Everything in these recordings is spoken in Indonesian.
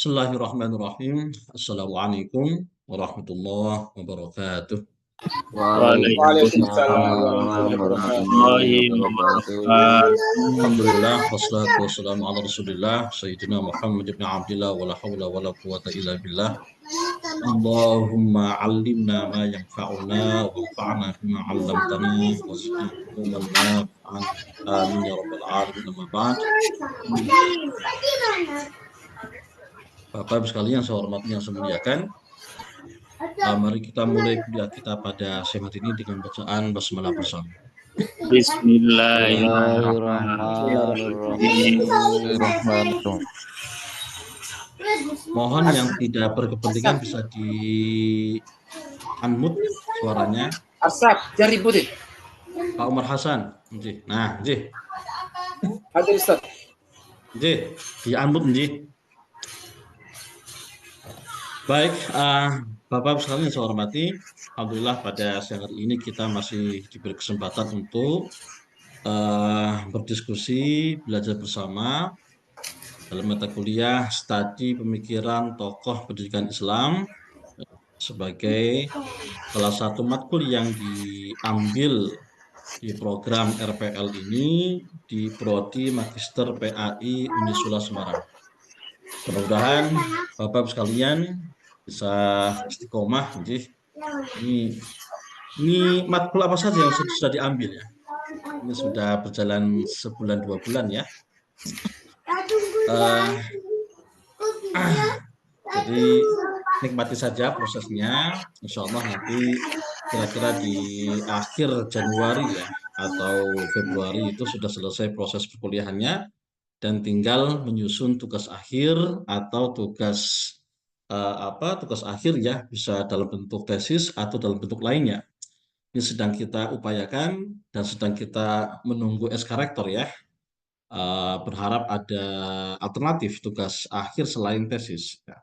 Bismillahirrahmanirrahim. Assalamualaikum warahmatullahi wabarakatuh. Waalaikumsalam Waalaikumsalam warahmatullahi wabarakatuh. warahmatullahi wabarakatuh. Alhamdulillah wassalatu wassalamu ala Rasulillah Sayyidina Muhammad ibn Abdillah wala hawla wala quwata illa billah. Allahumma 'allimna ma yanfa'una wanfa'na bima 'allamtana wa zidna ilman nafi'an. Amin ya rabbal alamin. Amma ba'd. Bapak Ibu sekalian yang saya hormati, yang saya muliakan, mari kita mulai kuliah kita pada siang hari ini dengan bacaan basmalah bersama. Bismillahirrahmanirrahim. Mohon yang tidak berkepentingan bisa di unmute suaranya. Asap, jangan ributin. Pak Umar Hasan, nah, Hadir Ustaz. di unmute, Baik, Bapak sekalian yang saya hormati, alhamdulillah pada siang hari ini kita masih diberi kesempatan untuk berdiskusi, belajar bersama dalam mata kuliah Studi Pemikiran Tokoh Pendidikan Islam sebagai salah satu matkul yang diambil di program RPL ini di Prodi Magister PAI Unisula Semarang. Mudah-mudahan Bapak sekalian bisa istiqomah. Ini matkul apa saja yang sudah diambil ya? Ini sudah berjalan sebulan 2 bulan ya. Jadi nikmati saja prosesnya. Insya Allah nanti kira-kira di akhir Januari ya atau Februari itu sudah selesai proses perkuliahannya dan tinggal menyusun tugas akhir atau tugas tugas akhir ya, bisa dalam bentuk tesis atau dalam bentuk lainnya. Ini sedang kita upayakan dan sedang kita menunggu SK Rektor ya. Berharap ada alternatif tugas akhir selain tesis ya.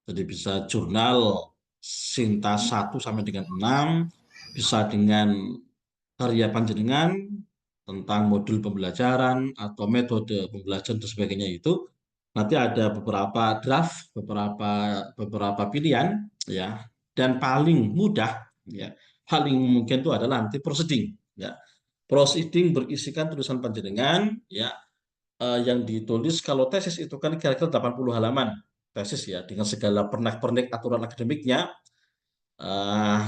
Jadi bisa jurnal Sintas 1 sampai dengan 6, bisa dengan karya panjenengan tentang modul pembelajaran atau metode pembelajaran dan sebagainya itu. Nanti ada beberapa draft, beberapa pilihan ya. Dan paling mudah ya, paling mungkin itu adalah nanti proceeding ya. Proceeding berisikan tulisan panjenengan ya, yang ditulis kalau tesis itu kan kira-kira 80 halaman tesis ya, dengan segala pernak-pernik aturan akademiknya.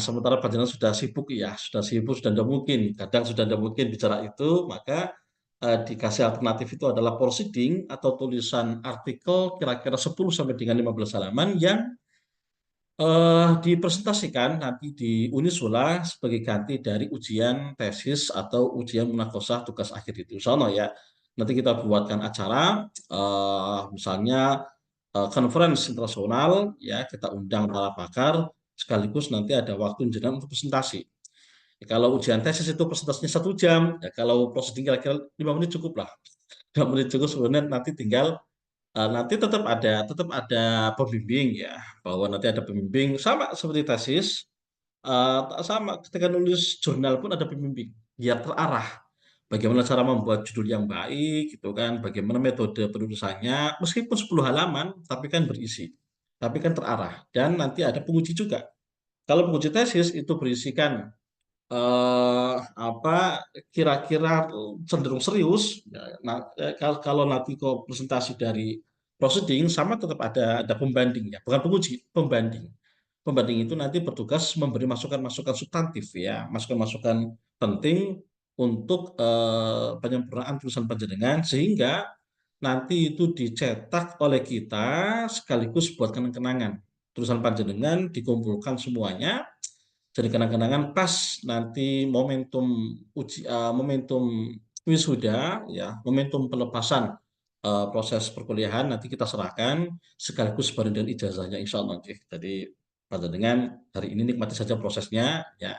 Sementara panjenengan sudah sibuk ya, sudah tidak mungkin, kadang sudah tidak mungkin bicara itu, maka dikasih alternatif itu adalah proceeding atau tulisan artikel kira-kira 10 sampai dengan 15 halaman yang dipresentasikan nanti di Unisula sebagai ganti dari ujian tesis atau ujian munakosah tugas akhir itu. Soalnya ya, nanti kita buatkan acara, misalnya conference internasional ya, kita undang para pakar, sekaligus nanti ada waktu jenengan untuk presentasi. Ya, kalau ujian tesis itu presentasinya 1 jam, ya kalau prosedur kira-kira 5 menit cukup lah. 5 menit cukup, sebenarnya nanti tinggal nanti tetap ada pembimbing ya, bahwa nanti ada pembimbing sama seperti tesis, sama ketika nulis jurnal pun ada pembimbing biar terarah. Bagaimana cara membuat judul yang baik gitu kan, bagaimana metode penulisannya, meskipun 10 halaman tapi kan berisi, tapi kan terarah, dan nanti ada penguji juga. Kalau penguji tesis itu berisikan kira-kira cenderung serius ya. Nah, kalau nanti kok presentasi dari proceeding sama tetap ada pembanding ya, bukan penguji, pembanding. Pembanding itu nanti bertugas memberi masukan-masukan substantif ya, masukan-masukan penting untuk penyempurnaan tulisan panjenengan, sehingga nanti itu dicetak oleh kita sekaligus buat kenang-kenangan. Tulisan panjenengan dikumpulkan semuanya jadi kenang-kenangan pas nanti momentum wisuda ya, momentum pelepasan proses perkuliahan nanti kita serahkan sekaligus bareng dengan ijazahnya insya Allah. Jadi panjenengan hari ini nikmati saja prosesnya ya,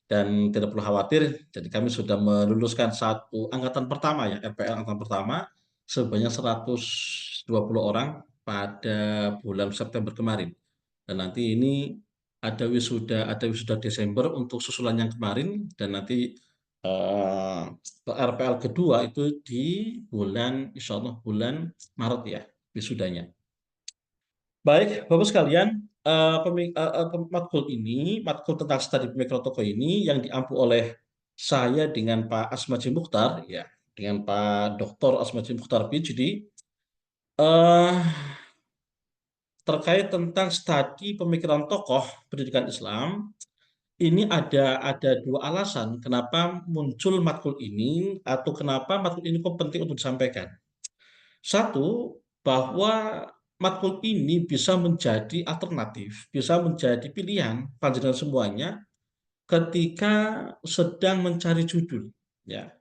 dan tidak perlu khawatir. Jadi kami sudah meluluskan satu angkatan pertama ya, RPL angkatan pertama sebanyak 120 orang pada bulan September kemarin, dan nanti ini ada wisuda Desember untuk susulan yang kemarin, dan nanti RPL kedua itu di bulan insya Allah bulan Maret ya wisudanya. Baik, Bapak sekalian, matkul tentang studi pemikiran tokoh ini yang diampu oleh saya dengan Pak Asmaji Mukhtar, ya, dengan Pak Dr. Asmaji Mukhtar PhD, eh, terkait tentang studi pemikiran tokoh pendidikan Islam. Ini ada dua alasan kenapa muncul matkul ini atau kenapa matkul ini kok penting untuk disampaikan. Satu, bahwa matkul ini bisa menjadi alternatif, bisa menjadi pilihan panjenengan semuanya ketika sedang mencari judul, ya.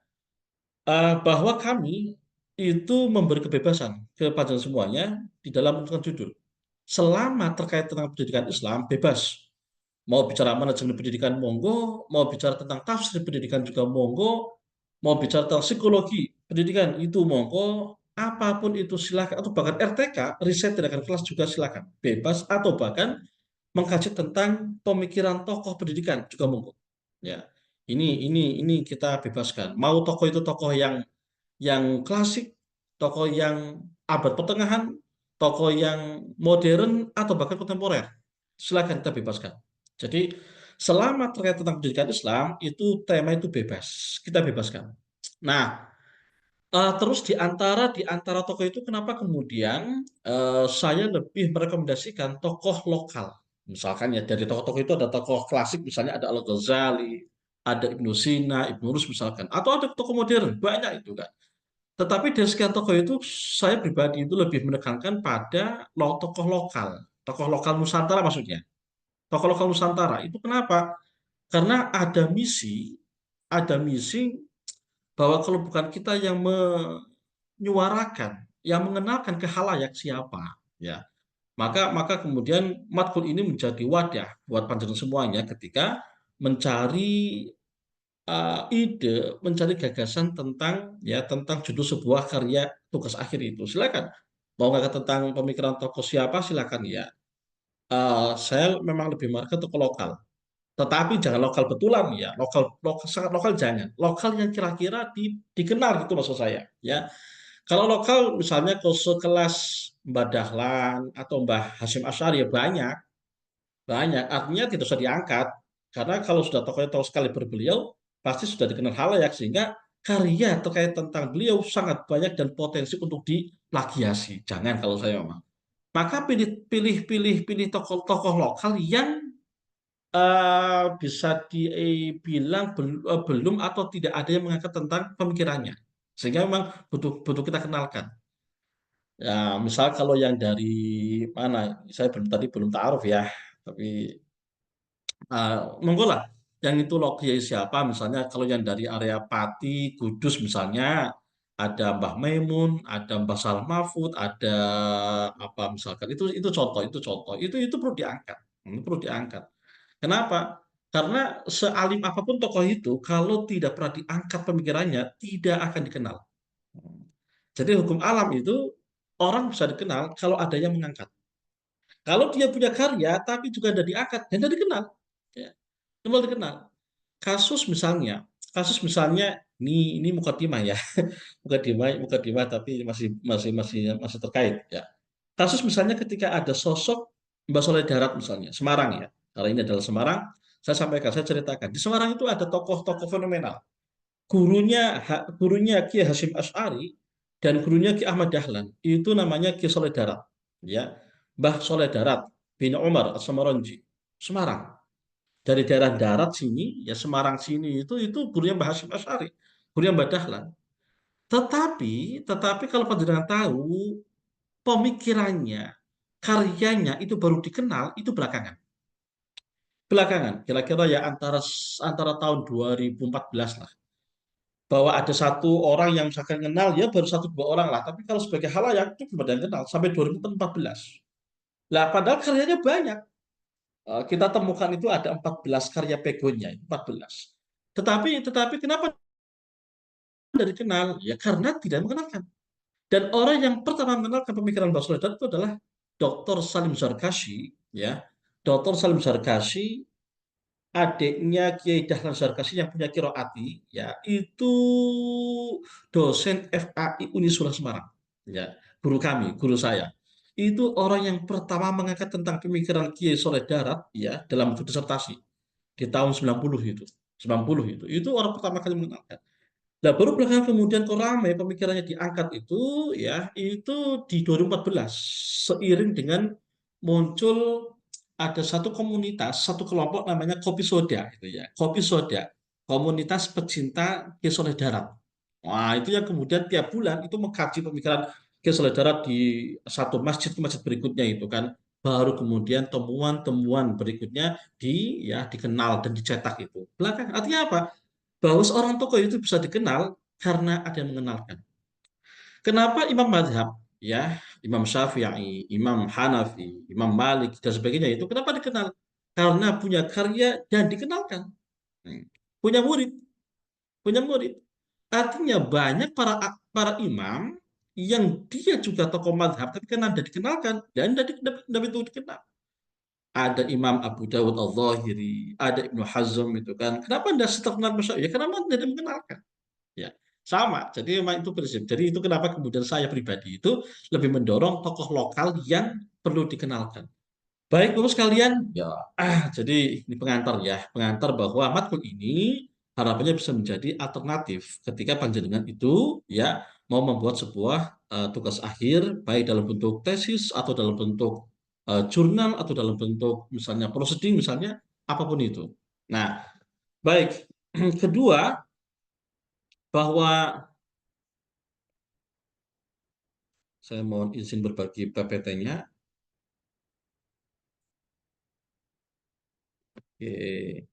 Bahwa kami itu memberi kebebasan ke panjenengan semuanya di dalam menentukan judul. Selama terkait tentang pendidikan Islam, bebas. Mau bicara manajemen pendidikan monggo, mau bicara tentang tafsir pendidikan juga monggo, mau bicara tentang psikologi pendidikan itu monggo, apapun itu silakan, atau bahkan RTK, riset tindakan kelas juga silakan, bebas, atau bahkan mengkaji tentang pemikiran tokoh pendidikan juga monggo. Ya, ini kita bebaskan. Mau tokoh itu tokoh yang klasik, tokoh yang abad pertengahan, tokoh yang modern atau bahkan kontemporer. Silakan kita bebaskan. Jadi selama terkait tentang pendidikan Islam itu tema itu bebas, kita bebaskan. Nah, terus di antara tokoh itu kenapa kemudian saya lebih merekomendasikan tokoh lokal. Misalkan ya dari tokoh-tokoh itu ada tokoh klasik misalnya ada Al-Ghazali, ada Ibnu Sina, Ibnu Rus misalkan, atau ada tokoh modern, banyak itu kan. Tetapi dari sekian tokoh itu, saya pribadi itu lebih menekankan pada tokoh lokal Nusantara maksudnya. Tokoh lokal Nusantara itu kenapa? Karena ada misi bahwa kalau bukan kita yang menyuarakan, yang mengenalkan ke khalayak siapa, ya, maka kemudian matkul ini menjadi wadah buat panjenengan semuanya ketika mencari ide, mencari gagasan tentang judul sebuah karya tugas akhir itu. Silakan. Mau nggak tentang pemikiran tokoh siapa, silakan ya. Saya memang lebih market tokoh lokal. Tetapi jangan lokal betulan ya. Sangat lokal jangan. Lokal yang kira-kira dikenal gitu maksud saya. Ya. Kalau lokal misalnya ke sekelas Mbah Dahlan atau Mbah Hasyim Asy'ari ya banyak. Banyak, artinya tidak usah diangkat. Karena kalau sudah tokohnya tahu sekali berbeliau, pasti sudah dikenal halayak, sehingga karya terkait tentang beliau sangat banyak dan potensi untuk diplagiasi. Jangan kalau saya memang. Maka pilih tokoh-tokoh lokal yang bisa dibilang belum atau tidak ada yang mengangkat tentang pemikirannya. Sehingga memang butuh butuh kita kenalkan. Ya, misal kalau yang dari mana, saya tadi belum taruh ya, tapi monggo lah, yang itu loh kiai siapa, misalnya kalau yang dari area Pati, Kudus misalnya, ada Mbah Maimun, ada Mbah Salam Mahfud, ada apa misalkan, itu perlu diangkat. Perlu diangkat. Kenapa? Karena sealim apapun tokoh itu, kalau tidak pernah diangkat pemikirannya, tidak akan dikenal. Jadi hukum alam itu orang bisa dikenal kalau ada yang mengangkat. Kalau dia punya karya tapi juga tidak diangkat, dan tidak dikenal. Ya, normal dikenal. Kasus misalnya ini mukadimah ya, mukadimah tapi masih terkait ya. Kasus misalnya ketika ada sosok Mbak Soleh Darat misalnya, Semarang ya. Kalau ini adalah Semarang, saya ceritakan. Di Semarang itu ada tokoh-tokoh fenomenal. Gurunya Ki Hasyim Asy'ari dan gurunya Ki Ahmad Dahlan itu namanya Ki Soleh Darat, ya. Mbah Soleh Darat bin Umar As-Samaranji, Semarang. Dari daerah darat sini, ya Semarang sini itu gurunya Mbah Hasyim Asy'ari, gurunya Mbah Dahlan. Tetapi kalau panjenengan tahu pemikirannya, karyanya itu baru dikenal itu belakangan. Belakangan, kira-kira ya antara antara tahun 2014 lah. Bahwa ada satu orang yang misalkan kenal, ya baru satu dua orang lah. Tapi kalau sebagai halayak itu belum ada yang kenal sampai 2014. Lah padahal karyanya banyak. Kita temukan itu ada 14 karya pegonya, 14. Tetapi kenapa tidak dikenal? Ya karena tidak mengenalkan. Dan orang yang pertama mengenalkan pemikiran Baswedan itu adalah Dr. Salim Zarkashi, ya. Dr. Salim Zarkashi, adiknya Kiai Dahlan Zarkashi yang punya Kiroati, ya, itu dosen FAI Unisula Semarang, ya, guru kami, guru saya. itu orang yang pertama mengangkat tentang pemikiran Kiai Soleh Darat ya dalam bentuk disertasi di tahun 90 itu. 90 itu. Itu orang pertama kali mengenalkan. Nah, baru belakangan kemudian kok ramai pemikirannya diangkat itu ya, itu di 2014 seiring dengan muncul ada satu komunitas, satu kelompok namanya Kopi Soda gitu ya. Kopi Soda, komunitas pecinta Ki Soleh Darat. Wah, itu yang kemudian tiap bulan itu mengkaji pemikiran Ki Soleh Darat di satu masjid ke masjid berikutnya itu kan. Baru kemudian temuan-temuan berikutnya dikenal dan dicetak itu. Belakang artinya apa? Bahwa seorang tokoh itu bisa dikenal karena ada yang mengenalkan. Kenapa Imam Madhab, ya, Imam Syafi'i, Imam Hanafi, Imam Malik dan sebagainya itu kenapa dikenal? Karena punya karya dan dikenalkan. Punya murid, punya murid. Artinya banyak para para imam yang dia juga tokoh madhab tapi karena tidak dikenalkan dan tidak itu dikenal. Ada Imam Abu Dawud Al-Zahiri, ada Ibnu Hazm itu kan. Kenapa tidak terkenal Masya? Ya karena tidak mengenalkan. Ya, sama. Jadi memang itu prinsip. Jadi itu kenapa kemudian saya pribadi itu lebih mendorong tokoh lokal yang perlu dikenalkan. Baik, Bapak sekalian, ya, jadi ini pengantar ya, pengantar bahwa matkul ini harapannya bisa menjadi alternatif ketika panjenengan itu ya mau membuat sebuah tugas akhir baik dalam bentuk tesis atau dalam bentuk jurnal atau dalam bentuk misalnya proceeding misalnya apapun itu. Nah, baik. Kedua, bahwa saya mohon izin berbagi PPT-nya. Oke.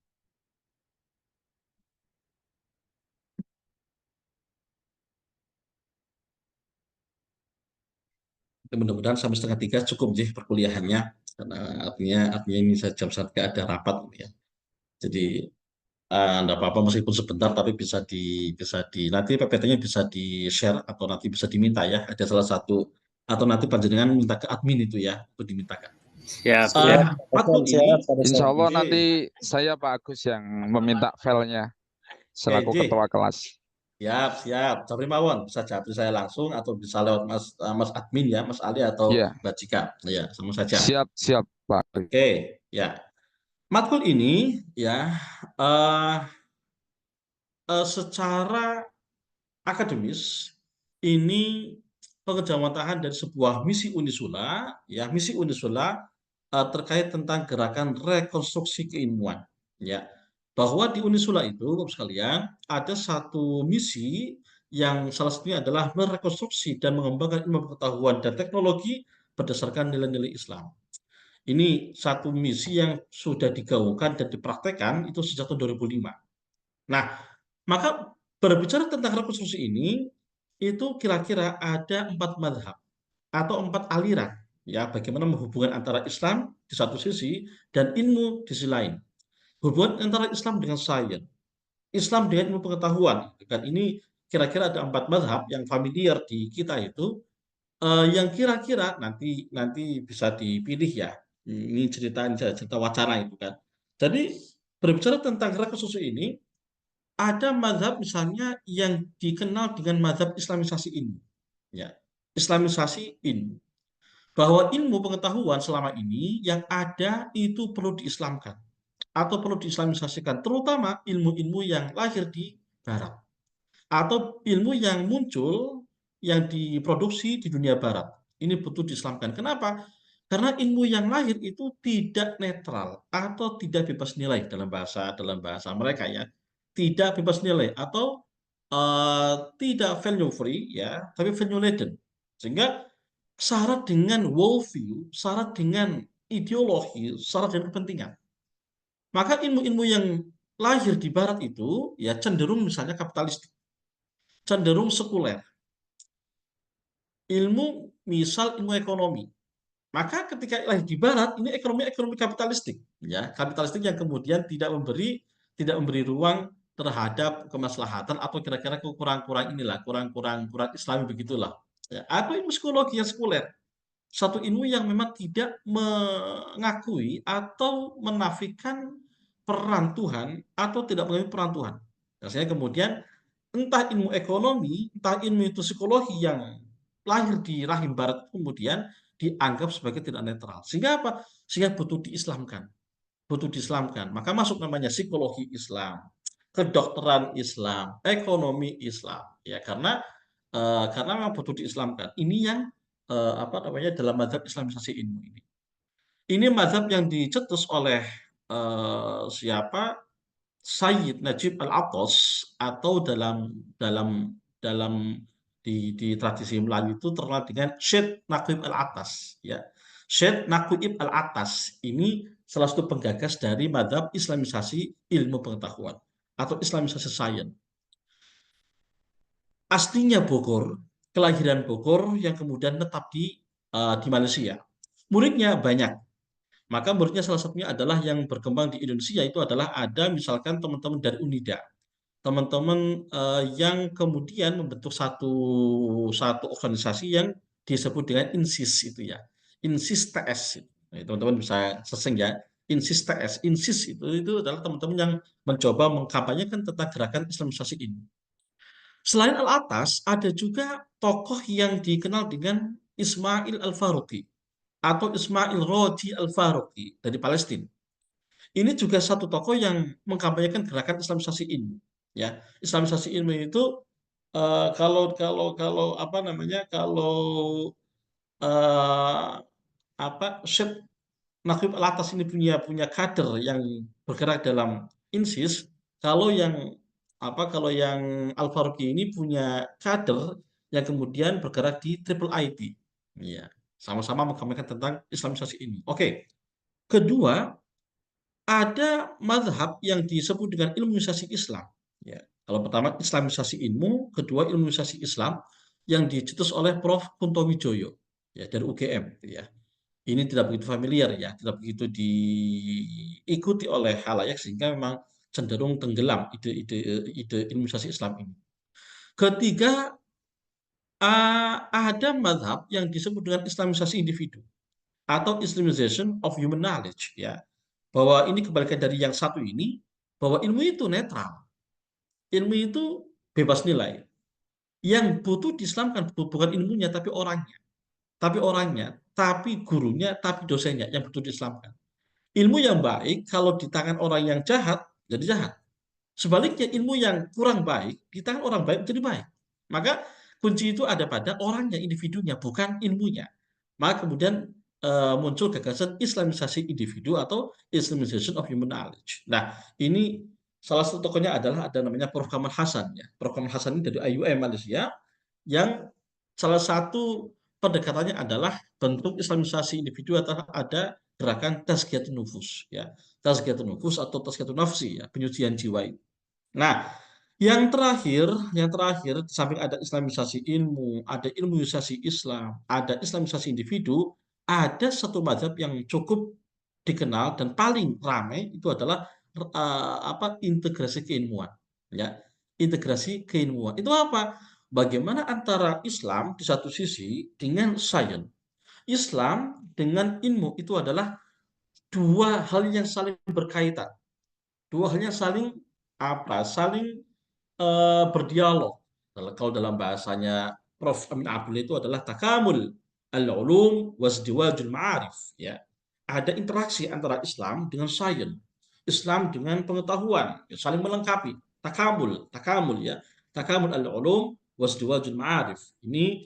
Mudah-mudahan sampai setengah tiga cukup sih perkuliahannya. Karena artinya ini saya jam saat ada rapat ya. Jadi enggak apa-apa meskipun sebentar tapi bisa di nanti PPT-nya bisa di-share atau nanti bisa diminta ya. Ada salah satu atau nanti panjenengan minta ke admin itu ya untuk dimintakan. Siap, Matkul ini Insya Allah Oke. nanti saya Pak Agus yang meminta filenya selaku Oke. ketua kelas. Siap. Tapi mawon bisa japri saya langsung atau bisa lewat Mas admin ya, Mas Ali atau Iya, Mbak Cika. Ya, sama saja. siap Pak Agus. Oke, ya. Matkul ini ya eh secara akademis ini pengejawantahan dari sebuah misi Unisula ya, misi Unisula terkait tentang gerakan rekonstruksi keilmuan ya. Bahwa di Unisula itu Bapak sekalian ada satu misi yang salah satunya adalah merekonstruksi dan mengembangkan ilmu pengetahuan dan teknologi berdasarkan nilai-nilai Islam. Ini satu misi yang sudah digaungkan dan dipraktekkan itu sejak tahun 2005. Nah, maka berbicara tentang rekonstruksi ini, itu kira-kira ada 4 madhab atau 4 aliran. Ya, bagaimana menghubungkan antara Islam di satu sisi dan ilmu di sisi lain. Hubungan antara Islam dengan sains, Islam dengan ilmu pengetahuan. Dan ini kira-kira ada 4 madhab yang familiar di kita itu, yang kira-kira nanti nanti bisa dipilih ya. Ini cerita wacana itu kan. Jadi berbicara tentang rekonstruksi ini, ada mazhab misalnya yang dikenal dengan mazhab Islamisasi ilmu. Ya, Islamisasi ilmu. Bahwa ilmu pengetahuan selama ini yang ada itu perlu diislamkan atau perlu diislamisasikan, terutama ilmu-ilmu yang lahir di barat atau ilmu yang muncul yang diproduksi di dunia barat. Ini butuh diislamkan. Kenapa? Karena ilmu yang lahir itu tidak netral atau tidak bebas nilai dalam bahasa mereka ya. Tidak bebas nilai atau tidak value free ya, tapi value laden. Sehingga syarat dengan worldview, syarat dengan ideologi, syarat dengan kepentingan. Maka ilmu-ilmu yang lahir di barat itu ya cenderung misalnya kapitalistik, cenderung sekuler. Ilmu ekonomi. Maka ketika lahir di barat ini ekonomi kapitalistik ya, kapitalistik yang kemudian tidak memberi ruang terhadap kemaslahatan atau kira-kira kurang Islami begitulah. Ya, atau ilmu psikologi yang sekuler. Satu ilmu yang memang tidak mengakui atau menafikan peran Tuhan atau tidak mengakui peran Tuhan. Nah, kemudian entah ilmu ekonomi, entah ilmu itu psikologi yang lahir di rahim barat kemudian dianggap sebagai tidak netral. Sehingga apa? Sehingga butuh diislamkan. Butuh diislamkan. Maka masuk namanya psikologi Islam, kedokteran Islam, ekonomi Islam. Ya, karena memang butuh diislamkan. Ini yang apa namanya dalam mazhab Islamisasi ilmu ini. Ini mazhab yang dicetus oleh siapa? Sayyid Najib Al-Athos, atau dalam dalam di tradisi Melayu itu terkenal dengan Syed Naqib Al-Atas, ya. Syed Naqib Al-Atas ini salah satu penggagas dari mazhab Islamisasi ilmu pengetahuan atau Islamisasi sains. Aslinya Bogor, kelahiran Bogor yang kemudian tetap di Malaysia. Muridnya banyak. Maka muridnya salah satunya adalah yang berkembang di Indonesia itu adalah ada misalkan teman-teman dari Unida, teman-teman yang kemudian membentuk satu organisasi yang disebut dengan INSIS itu ya, INSIS TS. Nah, teman-teman bisa searching ya, INSIS TS. INSIS itu adalah teman-teman yang mencoba mengkampanyekan tentang gerakan Islamisasi ini. Selain Al-Atas, ada juga tokoh yang dikenal dengan Ismail Al-Faruqi atau Ismail Roji Al-Faruqi dari Palestina. Ini juga satu tokoh yang mengkampanyekan gerakan Islamisasi ilmu. Ya, Islamisasi ilmu itu kalau apa namanya, kalau eh, apa Syed Naqib Al-Atas ini punya kader yang bergerak dalam INSIS, kalau yang Al-Faruqi ini punya kader yang kemudian bergerak di Triple IT. Ya, sama-sama mengkampanyekan tentang Islamisasi ini. Oke. Kedua, ada mazhab yang disebut dengan ilmuisasi Islam. Ya. Kalau pertama Islamisasi ilmu, kedua ilmuisasi Islam yang dicetus oleh Prof. Kunto Wijoyo, ya, dari UGM. Ya. Ini tidak begitu familiar, ya, tidak begitu diikuti oleh halayak sehingga memang cenderung tenggelam ide ilmuisasi Islam ini. Ketiga, ada mazhab yang disebut dengan Islamisasi individu atau Islamization of human knowledge, ya, bahwa ini kebalikan dari yang satu ini, bahwa ilmu itu netral, ilmu itu bebas nilai, yang butuh diislamkan bukan ilmunya tapi gurunya, tapi dosennya yang butuh diislamkan. Ilmu yang baik kalau di tangan orang yang jahat jadi jahat, sebaliknya ilmu yang kurang baik di tangan orang baik jadi baik. Maka kunci itu ada pada orangnya, individunya, bukan ilmunya. Maka kemudian muncul gagasan Islamisasi individu atau Islamization of human knowledge. Nah, ini salah satu tokohnya adalah ada namanya Prof. Kamal Hasan, ya. Prof. Kamal Hasan ini dari IUM Malaysia, yang salah satu pendekatannya adalah bentuk Islamisasi individu atau ada gerakan tazkiyatun nufus, ya. Tazkiyatun nufus atau tazkiyatun nafsi, ya, penyucian jiwa itu. Nah, yang terakhir, di samping ada Islamisasi ilmu, ada ilmuisasi Islam, ada Islamisasi individu, ada satu mazhab yang cukup dikenal dan paling ramai itu adalah integrasi keilmuan, ya. Integrasi keilmuan itu apa? Bagaimana antara Islam di satu sisi dengan sains. Islam dengan ilmu itu adalah dua hal yang saling berkaitan, dua hal yang saling berdialog. Kalau dalam bahasanya Prof. Amin Abdul itu adalah takamul al-ulum wasdiwajul ma'arif, ya. Ada interaksi antara Islam dengan sains, Islam dengan pengetahuan, ya, saling melengkapi. Takamul, ya. Takamul al-ulum wasdiwajul ma'arif. Ini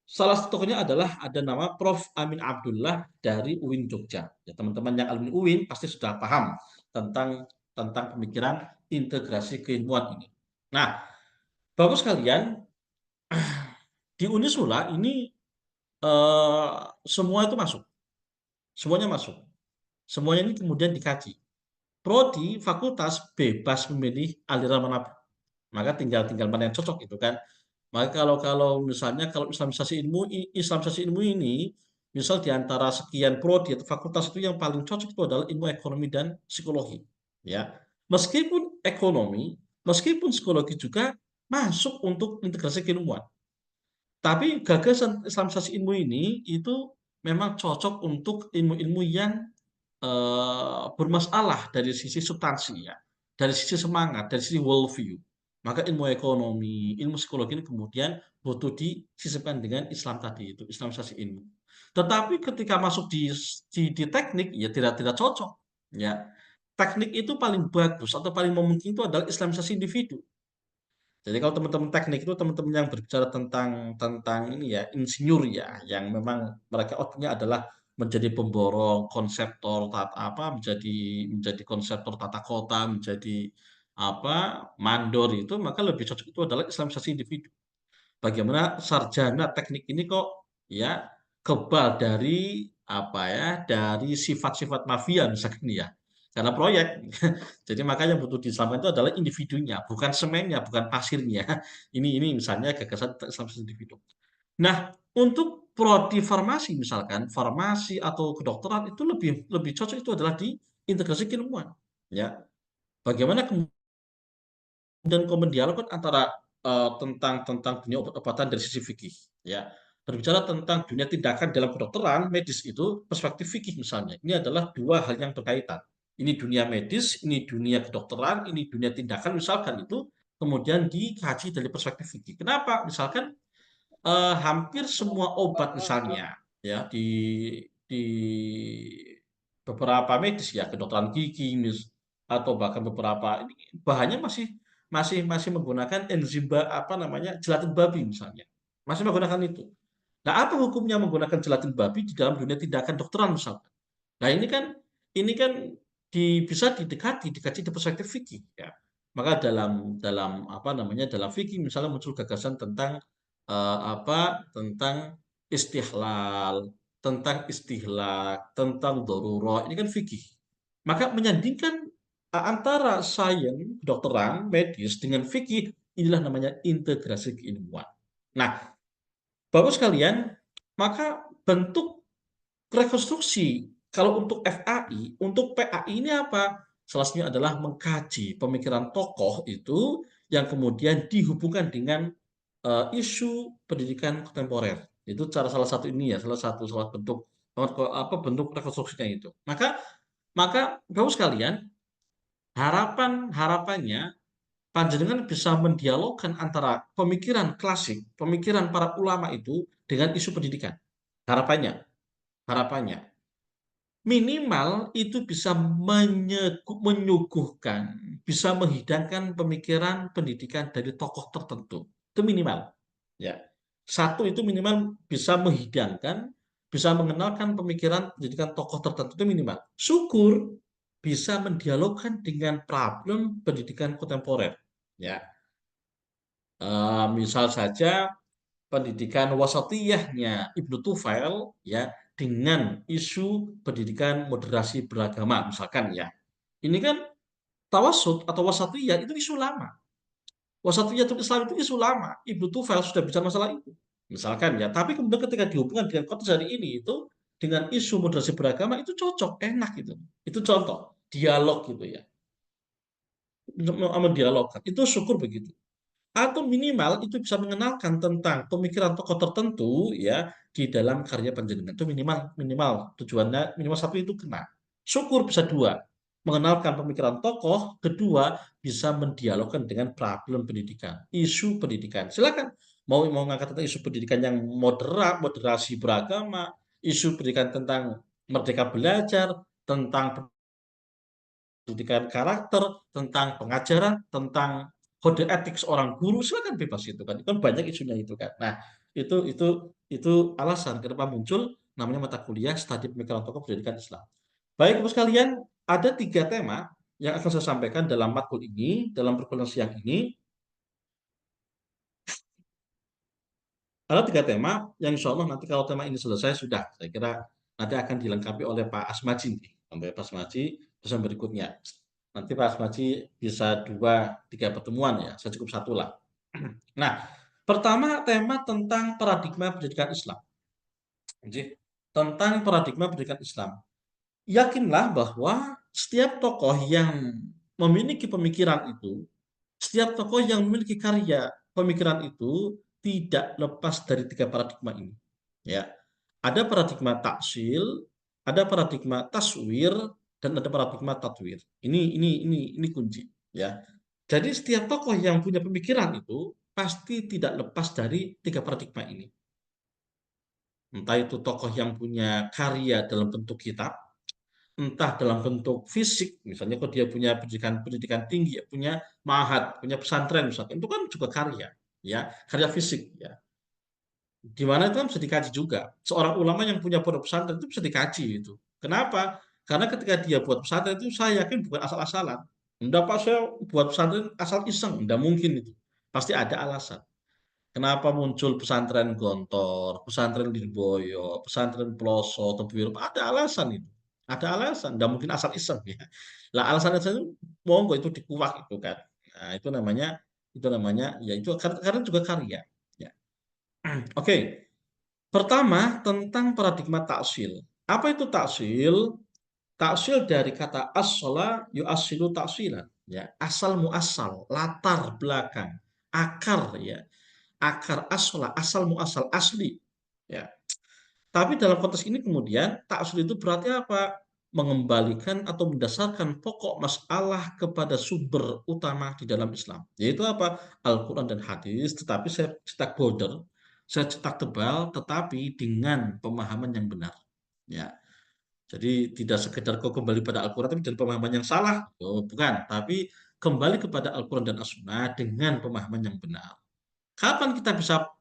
salah satu tokohnya adalah ada nama Prof. Amin Abdullah dari UIN Jogja. Ya, teman-teman yang alumni UIN pasti sudah paham tentang pemikiran integrasi keilmuan ini. Nah, Bapak sekalian, di Unisula ini semua itu masuk. Semuanya masuk. Semuanya ini kemudian dikaji. Prodi, fakultas bebas memilih aliran manapun. Maka tinggal mana yang cocok itu kan. Maka kalau misalnya kalau Islamisasi ilmu ini, misal di antara sekian prodi atau fakultas itu yang paling cocok itu adalah ilmu ekonomi dan psikologi. Ya, meskipun psikologi juga masuk untuk integrasi keilmuan. Tapi gagasan Islamisasi ilmu ini itu memang cocok untuk ilmu-ilmu yang bermasalah dari sisi substansi, ya, dari sisi semangat, dari sisi worldview. Maka ilmu ekonomi, ilmu psikologi ini kemudian butuh disisipkan dengan Islam tadi itu, Islamisasi ilmu. Tetapi ketika masuk di teknik ya tidak cocok, ya. Teknik itu paling bagus atau paling memungkinkan itu adalah islamisasi individu. Jadi kalau teman-teman teknik itu teman-teman yang berbicara tentang ini ya, insinyur ya, yang memang mereka output-nya adalah menjadi pemborong, konseptor menjadi konseptor tata kota, menjadi mandor itu, maka lebih cocok itu adalah islamisasi individu. Bagaimana sarjana teknik ini kok ya kebal dari sifat-sifat mafia misalkan ya. Karena proyek. Jadi makanya butuh diselamatkan itu adalah individunya, bukan semennya, bukan pasirnya. Ini misalnya gagasan islamisasi individu. Nah, untuk prodi farmasi misalkan, farmasi atau kedokteran itu lebih lebih cocok itu adalah di integrasi keilmuan, ya. Bagaimana kemudian kau mendialogkan antara tentang dunia obat-obatan dari sisi fikih, ya. Berbicara tentang dunia tindakan dalam kedokteran medis itu perspektif fikih misalnya. Ini adalah dua hal yang berkaitan. Ini dunia medis, ini dunia kedokteran, ini dunia tindakan misalkan itu kemudian dikaji dari perspektif fikih. Kenapa? Misalkan hampir semua obat misalnya ya di beberapa medis ya kedokteran gigi atau bahkan beberapa ini bahannya masih masih masih menggunakan enzim gelatin babi misalnya masih menggunakan itu. Nah, apa hukumnya menggunakan gelatin babi di dalam dunia tindakan dokteran misalnya? Nah, ini kan bisa dikaji di perspektif fikih ya. Maka dalam dalam dalam fikih misalnya muncul gagasan tentang tentang istihlal, tentang istihlak, tentang darurah. Ini kan fikih. Maka menyandingkan antara sains, kedokteran, medis dengan fikih inilah namanya integrasi keilmuan. Nah, Bapak sekalian, maka bentuk rekonstruksi kalau untuk FAI, untuk PAI ini apa? Salah satunya adalah mengkaji pemikiran tokoh itu yang kemudian dihubungkan dengan isu pendidikan kontemporer. Itu salah satu ini ya, salah bentuk bentuk rekonstruksinya itu. Maka maka Bapak sekalian, harapannya panjenengan bisa mendialogkan antara pemikiran klasik, pemikiran para ulama itu dengan isu pendidikan. Harapannya, harapannya minimal itu bisa menyuguhkan, bisa menghidangkan pemikiran pendidikan dari tokoh tertentu. Itu minimal. Ya. Satu itu minimal bisa menghidangkan, bisa mengenalkan pemikiran pendidikan tokoh tertentu itu minimal. Syukur bisa mendialogkan dengan problem pendidikan kontemporer. Ya. Misal saja pendidikan wasatiyahnya Ibnu Tufail ya dengan isu pendidikan moderasi beragama misalkan ya. Ini kan tawasud atau wasatiyah itu isu lama. Wasatiyatul Islam itu isu lama. Ibnu Tufail sudah bicara masalah itu. Misalkan ya, tapi kemudian ketika dihubungkan dengan konteks hari ini itu dengan isu moderasi beragama itu cocok, enak gitu. Itu contoh dialog gitu ya. Mendialogkan. Itu syukur begitu. Atau minimal itu bisa mengenalkan tentang pemikiran tokoh tertentu ya di dalam karya panjenengan itu minimal minimal tujuannya minimal satu itu kena syukur bisa dua mengenalkan pemikiran tokoh kedua bisa mendialogkan dengan problem pendidikan isu pendidikan silakan mau mengangkat tentang isu pendidikan yang moderasi beragama isu pendidikan tentang merdeka belajar tentang pendidikan karakter, tentang pengajaran, tentang kode etik seorang guru, silakan bebas itu kan. Itu kan banyak isunya itu kan. Nah, itu alasan kenapa muncul namanya mata kuliah studi pemikiran tokoh pendidikan Islam. Baik, Bapak sekalian, ada 3 tema yang akan saya sampaikan dalam matkul ini, dalam perkuliahan siang ini. Ada 3 tema yang insya Allah nanti kalau tema ini selesai sudah, saya kira nanti akan dilengkapi oleh Pak Asmaji, sampai Pak Asmaji pesan berikutnya. Nanti Pak Asmaji bisa 2-3 pertemuan ya, saya cukup 1 lah. Nah, pertama tema tentang paradigma pendidikan Islam. Tentang paradigma pendidikan Islam. Yakinlah bahwa setiap tokoh yang memiliki pemikiran itu, setiap tokoh yang memiliki karya pemikiran itu tidak lepas dari 3 paradigma ini. Ya, ada paradigma taksil, ada paradigma taswir, dan ada paradigma tatwir. Ini kunci. Ya, jadi setiap tokoh yang punya pemikiran itu pasti tidak lepas dari 3 paradigma ini. Entah itu tokoh yang punya karya dalam bentuk kitab, entah dalam bentuk fisik, misalnya kalau dia punya pendidikan pendidikan tinggi, punya ma'had, punya pesantren misalkan, itu kan juga karya, ya, karya fisik, ya. Di mana itu kan bisa dikaji juga. Seorang ulama yang punya pondok pesantren itu bisa dikaji itu. Kenapa? Karena ketika dia buat pesantren itu saya yakin bukan asal-asalan. Enggak Pak, saya buat pesantren asal iseng, enggak mungkin itu. Pasti ada alasan. Kenapa muncul pesantren Gontor, pesantren Lirboyo, pesantren Peloso, Tebuirep, ada alasan itu. Ada alasan, enggak mungkin asal iseng ya. Lah alasannya itu monggo itu dikuak itu kan. Nah, itu namanya ya itu karena juga karya. Ya. Oke, pertama tentang paradigma taksil. Apa itu taksil? Taksil dari kata as-shola yu'asilu taksilan. Ya, asal muasal, latar belakang, akar ya. Akar as-shola, asal muasal, asli. Ya. Tapi dalam konteks ini kemudian taksil itu berarti apa? Mengembalikan atau mendasarkan pokok masalah kepada sumber utama di dalam Islam. Yaitu apa? Al-Quran dan hadis, tetapi saya cetak border, saya cetak tebal, tetapi dengan pemahaman yang benar. Ya. Jadi tidak sekedar kau kembali pada Al-Quran tapi dari pemahaman yang salah. Oh, bukan, tapi kembali kepada Al-Quran dan As-Sunnah dengan pemahaman yang benar. Kapan kita bisa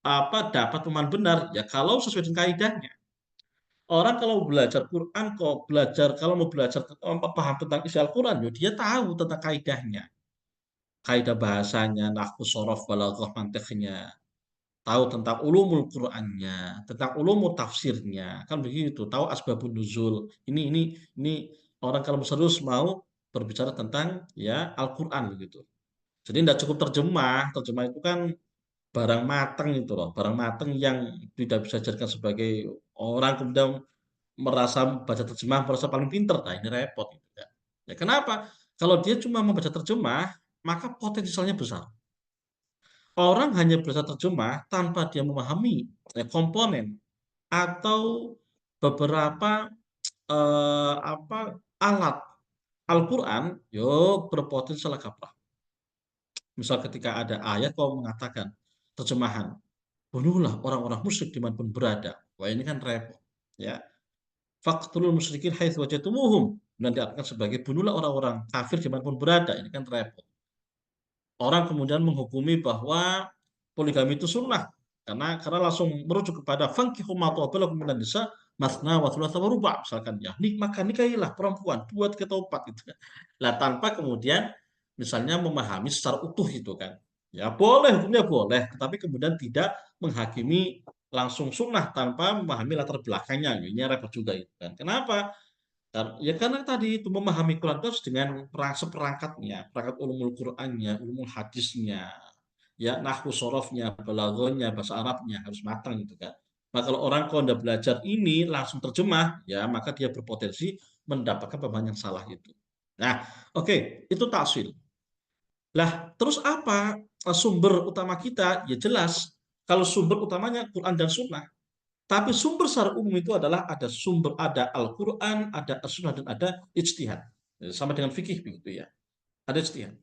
dapat pemahaman benar? Ya kalau sesuai dengan kaidahnya. Orang kalau belajar Quran, kalau mau belajar paham tentang isi Al-Quran, ya dia tahu tentang kaidahnya. Kaidah bahasanya, nahwu, shorof, balaghah, mantiqnya. Tahu tentang ulumul Qur'annya, tentang ulumul tafsirnya, kan begitu. Tahu asbabun nuzul. Ini orang kalau serius mau berbicara tentang ya Al-Qur'an begitu. Jadi tidak cukup terjemah. Terjemah itu kan barang mateng itu loh, barang mateng yang tidak bisa dijadikan sebagai orang kemudian merasa baca terjemah merasa paling pinter. Nah, ini repot gitu ya. Ya kenapa? Kalau dia cuma membaca terjemah, maka potensialnya besar. Orang hanya bisa terjemah tanpa dia memahami komponen atau beberapa alat Al-Quran, yo berpotensi salah kaprah. Misal ketika ada ayat kau mengatakan terjemahan, bunuhlah orang-orang musyrik dimanapun berada. Wah ini kan repot. Ya, faqtulul musyrikin haitsu wajadtumuhum. Dan diartikan sebagai bunuhlah orang-orang kafir dimanapun berada. Ini kan repot. Orang kemudian menghukumi bahwa poligami itu sunnah karena langsung merujuk kepada fankihu ma taba lakum minan nisa masna wa thulatha wa ruba' misalkan ya maka nikahilah perempuan dua tiga atau empat gitu kan. Lah tanpa kemudian misalnya memahami secara utuh itu kan. Ya boleh hukumnya boleh tetapi kemudian tidak menghakimi langsung sunnah tanpa memahami latar belakangnya. Ini repot juga itu kan. Kenapa? Ya karena tadi itu memahami Quran itu harus dengan seperangkatnya, perangkat ulumul Qurannya, ulumul hadisnya, ya nahwu sorofnya, balaghahnya, bahasa Arabnya harus matang gitu kan. Nah kalau orang kalau tidak belajar ini langsung terjemah, ya maka dia berpotensi mendapatkan pemahaman yang salah itu. Nah, oke, itu taksil. Lah, terus apa sumber utama kita? Ya jelas, kalau sumber utamanya Quran dan Sunnah. Tapi sumber secara umum itu adalah ada Al-Quran, ada As-Sunnah, dan ada ijtihad. Sama dengan fikih begitu ya. Ada ijtihad.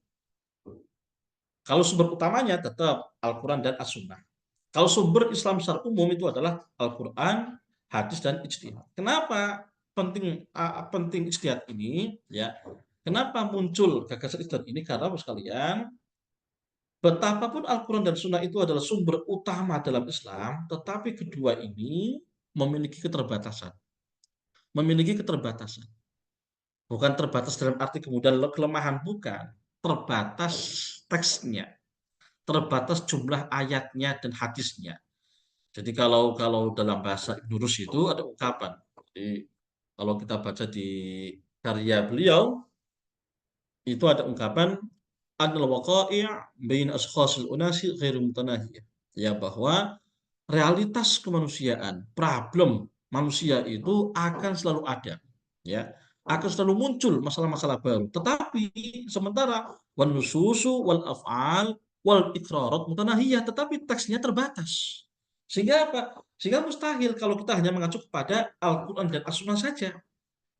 Kalau sumber utamanya tetap Al-Quran dan As-Sunnah. Kalau sumber Islam secara umum itu adalah Al-Quran, hadis, dan ijtihad. Kenapa penting ijtihad ini? Ya, kenapa muncul gagasan ijtihad ini? Karena sekalian, betapapun Al-Quran dan Sunnah itu adalah sumber utama dalam Islam, tetapi kedua ini memiliki keterbatasan. Memiliki keterbatasan. Bukan terbatas dalam arti kemudian kelemahan, bukan. Terbatas teksnya, terbatas jumlah ayatnya dan hadisnya. Jadi kalau dalam bahasa Ibnu Rushd itu ada ungkapan. Jadi kalau kita baca di karya beliau itu ada ungkapan anil waqa'i' bain ashkhasil unasi ghairu mutanahiyah. Ya bahwa realitas kemanusiaan, problem manusia itu akan selalu ada, ya. Akan selalu muncul masalah-masalah baru. Tetapi sementara wan nususu wal af'al wal iqrarat mutanahiyah, tetapi teksnya terbatas. Sehingga apa? Sehingga mustahil kalau kita hanya mengacu kepada Al-Qur'an dan As-Sunnah saja.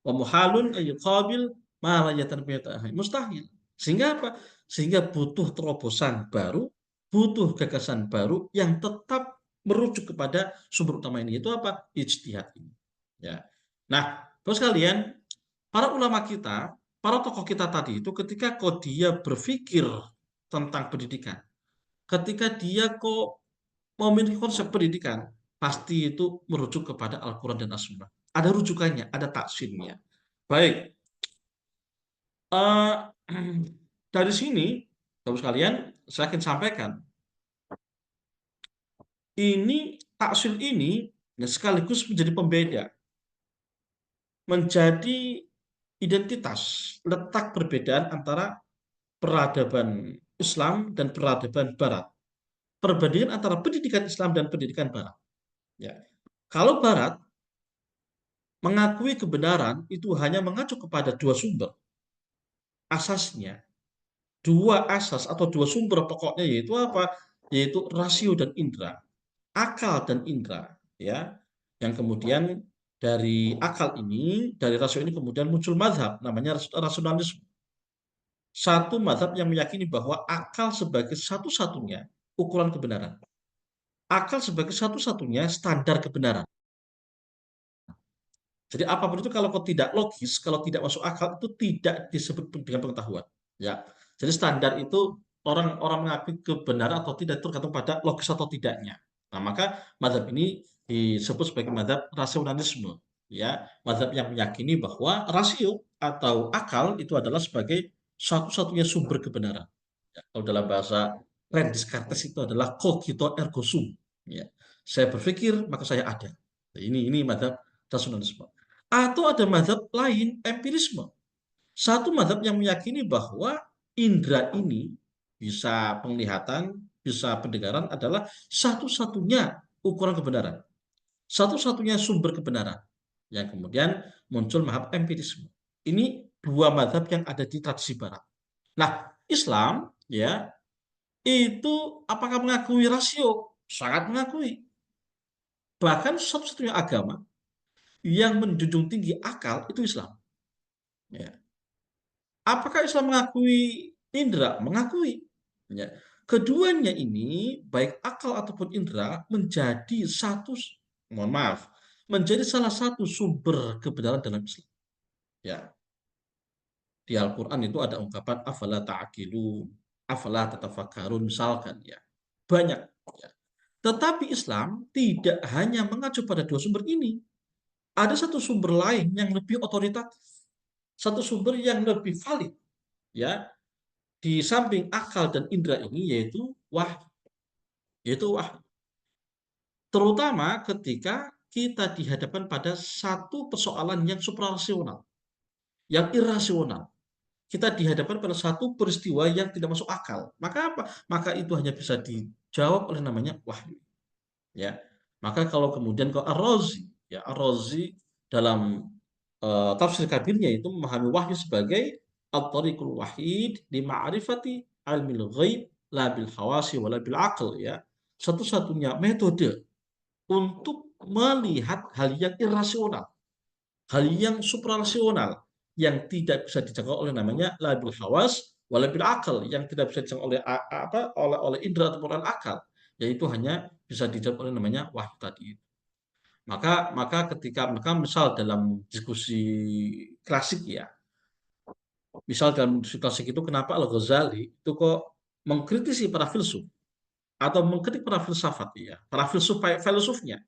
Wa muhalun ayyuqabil ma la yatanbiyatahi. Mustahil. Sehingga apa? Sehingga butuh terobosan baru, butuh gagasan baru yang tetap merujuk kepada sumber utama ini, itu apa? Ijtihad ini. Ya. Nah, Bapak sekalian, para ulama kita, para tokoh kita tadi itu ketika dia berpikir tentang pendidikan, ketika dia memiliki konsep pendidikan, pasti itu merujuk kepada Al-Quran dan As-Sunnah. Ada rujukannya, ada taksimnya. Baik, uh, dari sini, Bapak sekalian, saya akan sampaikan, ini taksil ini sekaligus menjadi pembeda, menjadi identitas, letak perbedaan antara peradaban Islam dan peradaban Barat. Perbandingan antara pendidikan Islam dan pendidikan Barat. Ya. Kalau Barat mengakui kebenaran itu hanya mengacu kepada dua sumber. Asasnya, dua asas atau dua sumber pokoknya yaitu apa? Yaitu rasio dan indera, akal dan indera, ya. Yang kemudian dari akal ini, dari rasio ini kemudian muncul mazhab namanya rasionalisme. Satu mazhab yang meyakini bahwa akal sebagai satu-satunya ukuran kebenaran. Akal sebagai satu-satunya standar kebenaran. Jadi apapun itu kalau tidak logis, kalau tidak masuk akal itu tidak disebut dengan pengetahuan. Ya, jadi standar itu orang-orang mengakui kebenaran atau tidak tergantung pada logis atau tidaknya. Nah, maka mazhab ini disebut sebagai mazhab rasionalisme. Ya, mazhab yang meyakini bahwa rasio atau akal itu adalah sebagai satu-satunya sumber kebenaran. Ya, kalau dalam bahasa René Descartes itu adalah cogito ergo sum. Ya, saya berpikir maka saya ada. Ini mazhab rasionalisme. Atau ada mazhab lain, empirisme. Satu mazhab yang meyakini bahwa indera ini, bisa penglihatan, bisa pendengaran, adalah satu-satunya ukuran kebenaran. Satu-satunya sumber kebenaran. Yang kemudian muncul mazhab empirisme. Ini dua mazhab yang ada di tradisi barat. Nah, Islam ya itu apakah mengakui rasio? Sangat mengakui. Bahkan satu-satunya agama yang menjunjung tinggi akal itu Islam. Ya. Apakah Islam mengakui indera? Mengakui. Ya. Keduanya ini, baik akal ataupun indera, menjadi menjadi salah satu sumber kebenaran dalam Islam. Ya. Di Al-Quran itu ada ungkapan afala ta'qilun, afala tatafakkarun, misalkan ya. Banyak. Ya. Tetapi Islam tidak hanya mengacu pada dua sumber ini. Ada satu sumber lain yang lebih otoritatif. Satu sumber yang lebih valid. Ya, di samping akal dan indera ini yaitu wahyu. Terutama ketika kita dihadapkan pada satu persoalan yang suprarasional, yang irasional. Kita dihadapkan pada satu peristiwa yang tidak masuk akal. Maka apa? Maka itu hanya bisa dijawab oleh namanya wahyu. Ya. Maka kalau kemudian Ar-Razi dalam tafsir kabirnya itu memahami wahyu sebagai at-tariqul wahid di ma'rifati ilmil ghaib la bil hawasi wala bil aql, ya. Satu-satunya metode untuk melihat hal yang irasional, hal yang suprarasional yang tidak bisa dijangkau oleh namanya la bil hawas wala bil aql, yang tidak bisa dijangkau oleh oleh indera atau oleh akal, yaitu hanya bisa dijawab oleh namanya wahyu tadi. Maka ketika misal dalam diskusi klasik ya, misal dalam diskusi klasik itu kenapa Al-Ghazali itu kok mengkritisi para filsuf atau mengkritik para filsafat ya, para filsufnya.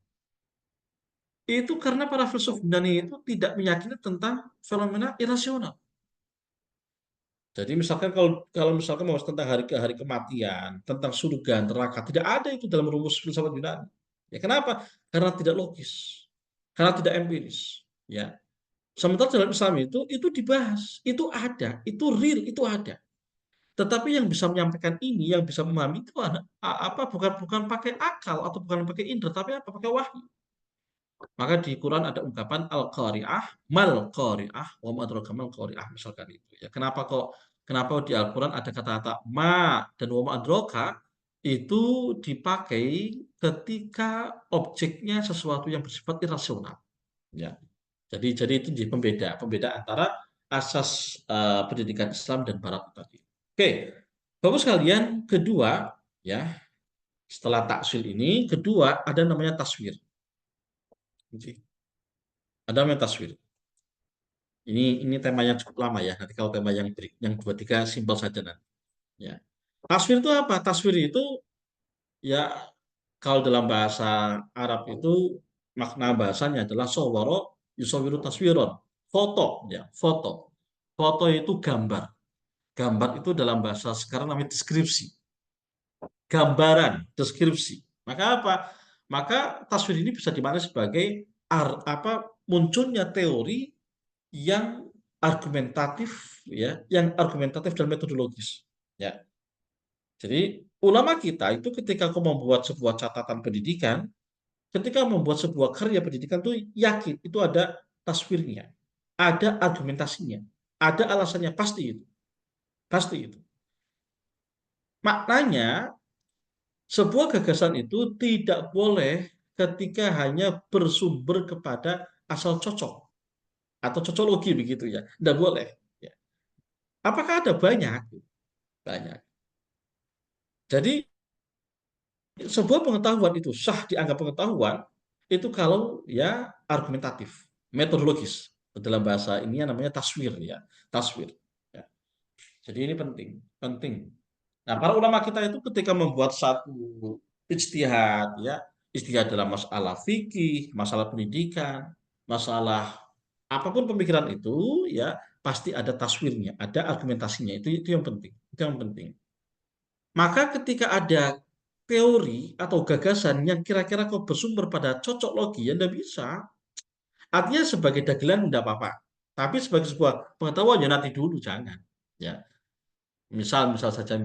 Itu karena para filsuf Yunani itu tidak meyakini tentang fenomena irasional. Jadi misalkan kalau misalkan mau tentang hari kematian, tentang surga, neraka, tidak ada itu dalam rumus filsafat Yunani. Ya kenapa? Karena tidak logis, karena tidak empiris. Ya. Sementara dalam Islam itu dibahas, itu ada, itu real, itu ada. Tetapi yang bisa menyampaikan ini, yang bisa memahami itu bukan pakai akal atau bukan pakai indera, tapi apa? Pakai wahyu. Maka di Quran ada ungkapan al-qari'ah, mal qari'ah, wa ma adraka mal qari'ah, misalkan itu. Ya, kenapa di Al-Quran ada kata-kata ma dan wa ma adraka itu dipakai ketika objeknya sesuatu yang bersifat irasional. Ya. Jadi itu jadi pembeda antara asas pendidikan Islam dan Barat tadi. Oke, Bapak sekalian, kedua ya, Setelah taksil ini, kedua ada namanya taswir. Ada namanya taswir. Ini temanya cukup lama ya. Nanti kalau tema yang 2, 3 simpel saja nanti. Ya. Taswir itu apa? Taswir itu ya kalau dalam bahasa Arab itu makna bahasanya adalah sawwara yusawiru taswiron. Foto ya, foto. Foto itu gambar. Gambar itu dalam bahasa sekarang namanya deskripsi. Gambaran, deskripsi. Maka apa? Maka taswir ini bisa dimaknai sebagai munculnya teori yang argumentatif ya, yang argumentatif dan metodologis. Ya. Jadi ulama kita itu ketika membuat sebuah catatan pendidikan, ketika membuat sebuah karya pendidikan itu yakin itu ada taswirnya, ada argumentasinya, ada alasannya pasti itu. Pasti itu. Maknanya sebuah gagasan itu tidak boleh ketika hanya bersumber kepada asal cocok atau cocologi begitu ya. Tidak boleh. Ya. Apakah ada banyak? Banyak. Jadi sebuah pengetahuan itu sah dianggap pengetahuan itu kalau ya argumentatif, metodologis. Dalam bahasa ini namanya taswir ya, taswir. Ya. Jadi ini penting, penting. Nah, para ulama kita itu ketika membuat satu ijtihad ya, ijtihad dalam masalah fikih, masalah pendidikan, masalah apapun pemikiran itu ya pasti ada taswirnya, ada argumentasinya. Itu yang penting. Itu yang penting. Maka ketika ada teori atau gagasan yang kira-kira kok bersumber pada cocok logi, ya tidak bisa. Artinya sebagai dagelan tidak apa-apa. Tapi sebagai sebuah pengetahuan ya nanti dulu jangan. Ya, misal saja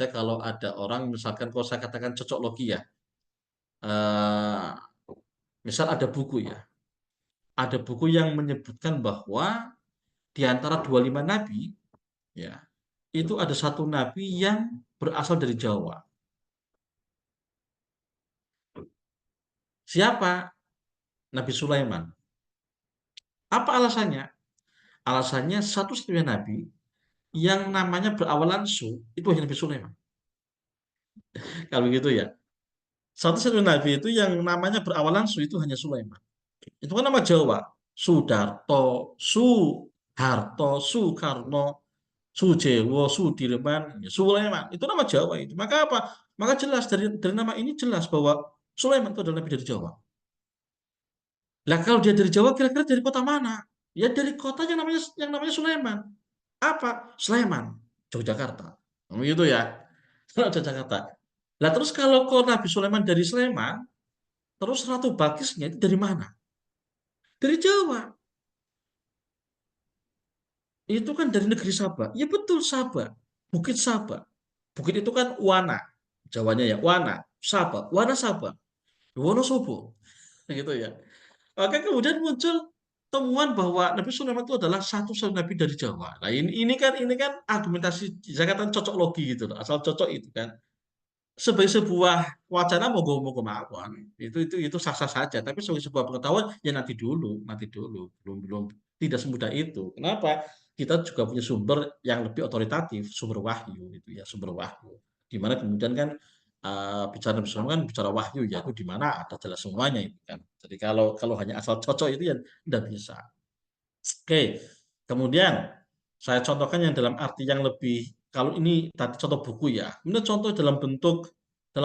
kalau ada orang misalkan kalau saya katakan cocok logi ya, eh, misal ada buku ya, ada buku yang menyebutkan bahwa di antara 25 nabi ya, itu ada satu nabi yang berasal dari Jawa. Siapa? Nabi Sulaiman. Apa alasannya? Alasannya satu-satunya nabi yang namanya berawalan su itu hanya Nabi Sulaiman. Kalau begitu ya. Satu-satunya nabi itu yang namanya berawalan su itu hanya Sulaiman. Itu kan nama Jawa. Sudarto, Suharto, Sukarno, Sujewo, Sudirman, ya, Sulaiman. Itu nama Jawa itu. Maka apa? Maka jelas dari nama ini jelas bahwa Sulaiman itu adalah nabi dari Jawa. Lah kalau dia dari Jawa kira-kira dari kota mana? Ya dari kota yang namanya Sulaiman. Apa? Sleman, Yogyakarta. Begitu ya. Yogyakarta. Lah terus kalau kok Nabi Sulaiman dari Sleman, terus Ratu Balkisnya itu dari mana? Dari Jawa. Itu kan dari negeri Sabah. Ya betul Sabah. Bukit Sabah. Bukit itu kan Wana. Jawanya ya Wana. Sabah. Wana Sabah. Wonosobo. Gitu ya. Maka kemudian muncul temuan bahwa Nabi Sulaiman itu adalah satu-satunya nabi dari Jawa. Nah, ini kan argumentasi saya katakan cocok logi gitu loh. Asal cocok itu kan sebagai sebuah wacana monggo-monggo mawon. Itu sah-sah saja, tapi sebagai sebuah pengetahuan ya nanti dulu. Belum tidak semudah itu. Kenapa? Kita juga punya sumber yang lebih otoritatif, sumber wahyu itu ya, sumber wahyu. Di mana kemudian kan bicara bersama kan bicara wahyu ya itu di mana ada jelas semuanya itu kan. Jadi kalau kalau hanya asal cocok itu ya tidak bisa. Oke. Kemudian saya contohkan yang dalam arti yang lebih kalau ini tadi contoh buku ya. Kemudian contoh dalam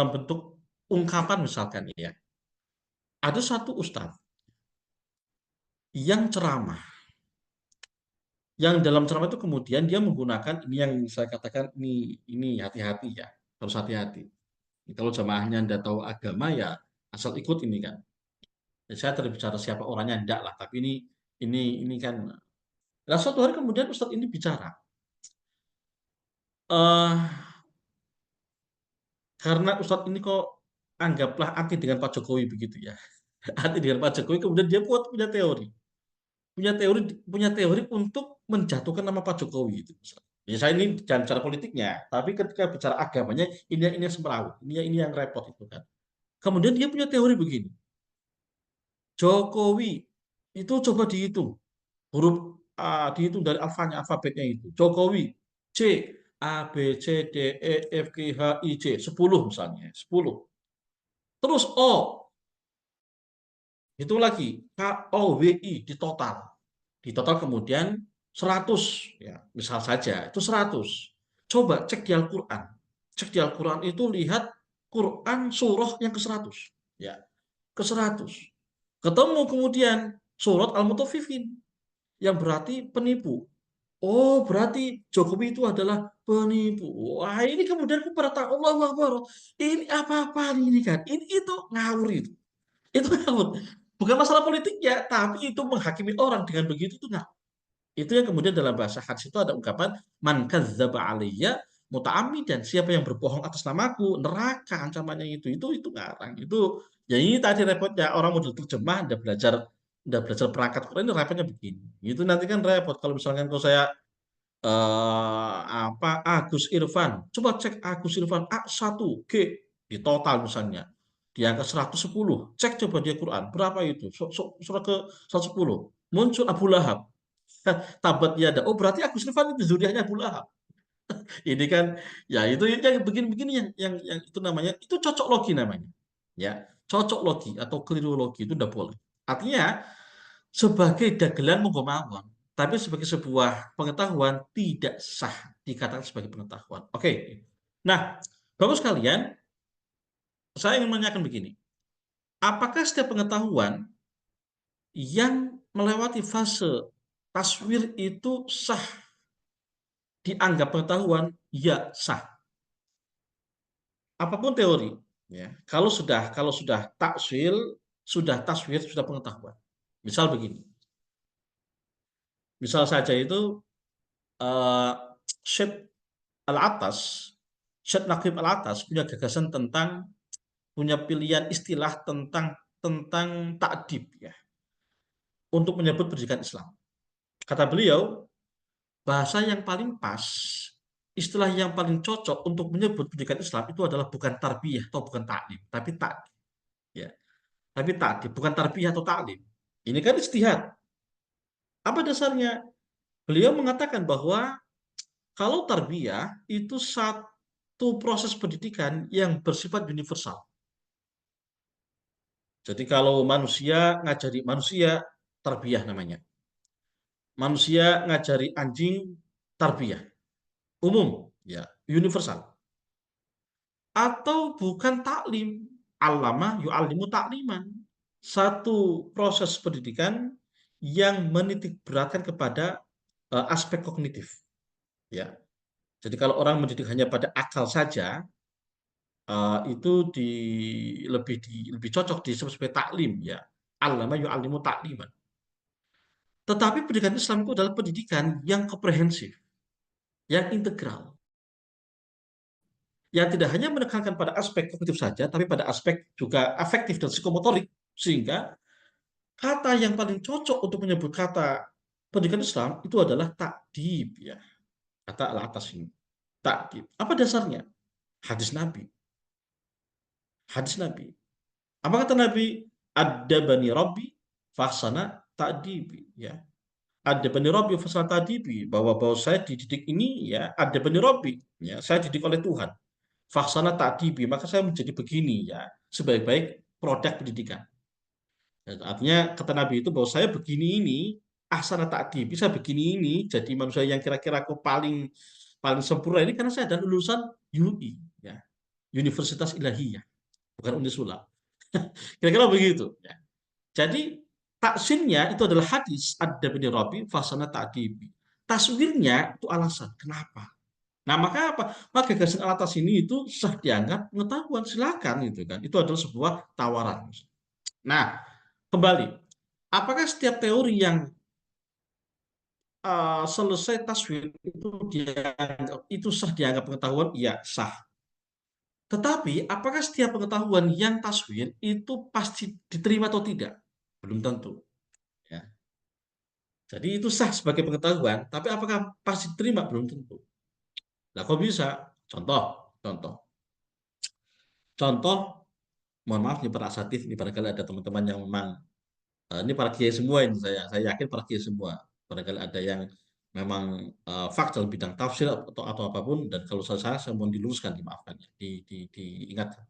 bentuk ungkapan misalkan ya. Ada satu ustadz yang ceramah. Yang dalam ceramah itu kemudian dia menggunakan ini yang saya katakan ini hati-hati ya. Harus hati-hati. Kalau jamaahnya Anda tahu agama ya asal ikut ini kan. Ya, saya tidak bicara siapa orangnya enggak lah, tapi ini kan. Nah, suatu hari kemudian Ustadz ini bicara, eh karena Ustadz ini kok anggaplah anti dengan Pak Jokowi begitu ya, anti dengan Pak Jokowi, kemudian dia punya teori untuk menjatuhkan nama Pak Jokowi itu. Ya saya ini jangan bicara politiknya, tapi ketika bicara agamanya ini yang semeraut, ini yang repot itu kan. Kemudian dia punya teori begini, Jokowi itu coba dihitung huruf A dihitung dari alfabetnya itu. Jokowi C A, B, C, D, E, F, G, H, I, J. 10 misalnya. 10. Terus O. Itu lagi. K, O, W, I. Di total. Di total kemudian 100. Ya, misal saja. Itu 100. Coba cek di Al-Quran. Cek di Al-Quran itu lihat Quran surah yang ke-100. Ya, ke-100. Ketemu kemudian surat Al-Mutaffifin yang berarti penipu. Oh, berarti Jokowi itu adalah penipu. Wah, ini kemudian aku pada tahu Allah Akbar. Ini apa-apa ini kan? Ini itu ngawur itu. Itu ngawur. Bukan masalah politik ya, tapi itu menghakimi orang dengan begitu itu ngawur. Itu yang kemudian dalam bahasa hadis itu ada ungkapan man kadzdzaba alayya muta'ammidan, siapa yang berbohong atas namaku, neraka ancamannya itu ngarang. Itu ya ini tadi repotnya orang model terjemah udah belajar perangkat Quran ini repotnya begini. Itu nanti kan repot kalau misalkan kalau saya Agus Irfan. Coba cek Agus Irfan A1G di total misalnya. Di angka 110. Cek coba dia Quran. Berapa itu? Surah ke 110. Muncul Abu Lahab. Tabat yada. Oh berarti Agus Irfan itu zuriatnya Abu Lahab. Ini kan ya itu yang begini-begini yang itu namanya itu cocok logi namanya. Ya, cocok logi atau keliru logi itu udah boleh. Artinya sebagai dagelan monggo mawon, tapi sebagai sebuah pengetahuan tidak sah dikatakan sebagai pengetahuan. Oke. Nah, Bapak sekalian, saya ingin menanyakan begini. Apakah setiap pengetahuan yang melewati fase taswir itu sah dianggap pengetahuan? Ya, sah. Apapun teori, ya. Kalau sudah taswir, sudah pengetahuan. Misal begini. Misal saja itu uh, Syed Al-Atas, Syed Naqib Al-Atas punya gagasan punya pilihan istilah tentang ta'dib ya, untuk menyebut pendidikan Islam. Kata beliau, bahasa yang paling pas, istilah yang paling cocok untuk menyebut pendidikan Islam itu adalah bukan tarbiyah atau bukan ta'lim, tapi ta'dib. Ya, tapi ta'dib, bukan tarbiyah atau ta'lim. Ini kan ijtihad. Apa dasarnya? Beliau mengatakan bahwa kalau tarbiyah itu satu proses pendidikan yang bersifat universal. Jadi kalau manusia ngajari manusia, tarbiyah namanya. Manusia ngajari anjing, tarbiyah. Umum, ya, universal. Atau bukan taklim, allama yu'allimu takliman. Satu proses pendidikan yang menitik beratkan kepada aspek kognitif. Ya. Jadi kalau orang mendidik hanya pada akal saja, itu lebih cocok disebut sebagai taklim ya. Allama yu'allimu takliman. Tetapi pendidikan Islam itu adalah pendidikan yang komprehensif, yang integral, yang tidak hanya menekankan pada aspek kognitif saja, tapi pada aspek juga afektif dan psikomotorik, sehingga kata yang paling cocok untuk menyebut kata pendidikan Islam itu adalah takdib ya. Kata al-atas ini. Takdib. Apa dasarnya? Hadis Nabi. Hadis Nabi. Apa kata Nabi? Adabani Rabbi fahsana ta'dibi ya. Adabani Rabbi fahsana ta'dibi, bahwa saya dididik ini ya, adabani Rabbi ya, saya dididik oleh Tuhan. Fahsana ta'dibi, maka saya menjadi begini ya, sebaik-baik produk pendidikan. Ya, artinya kata Nabi itu bahwa saya begini ini ahsana ta'dibi, saya begini ini jadi manusia yang kira-kira aku paling paling sempurna ini karena saya adalah lulusan UI ya, Universitas Ilahiyah, bukan Unisula. Kira-kira begitu. Ya. Jadi taksinnya itu adalah hadis ad-dabni Rabbi fasana ta'dibi. Taswirnya itu alasan. Kenapa? Nah, maka apa? Maka gagasan alatas ini itu sah dianggap pengetahuan, silakan itu kan. Itu adalah sebuah tawaran. Nah, kembali. Apakah setiap teori yang selesai taswir itu sah dianggap pengetahuan? Iya, sah. Tetapi apakah setiap pengetahuan yang taswir itu pasti diterima atau tidak? Belum tentu. Ya. Jadi itu sah sebagai pengetahuan, tapi apakah pasti diterima? Belum tentu. Nah, kok bisa? Contoh, mohon maaf nih para asatidz, ini barangkali ada teman-teman yang memang ini para kiai semua ini saya yakin para kiai semua. Barangkali ada yang memang fakta dalam bidang tafsir atau apapun, dan kalau saya mohon diluruskan, dimaafkan, diingatkan.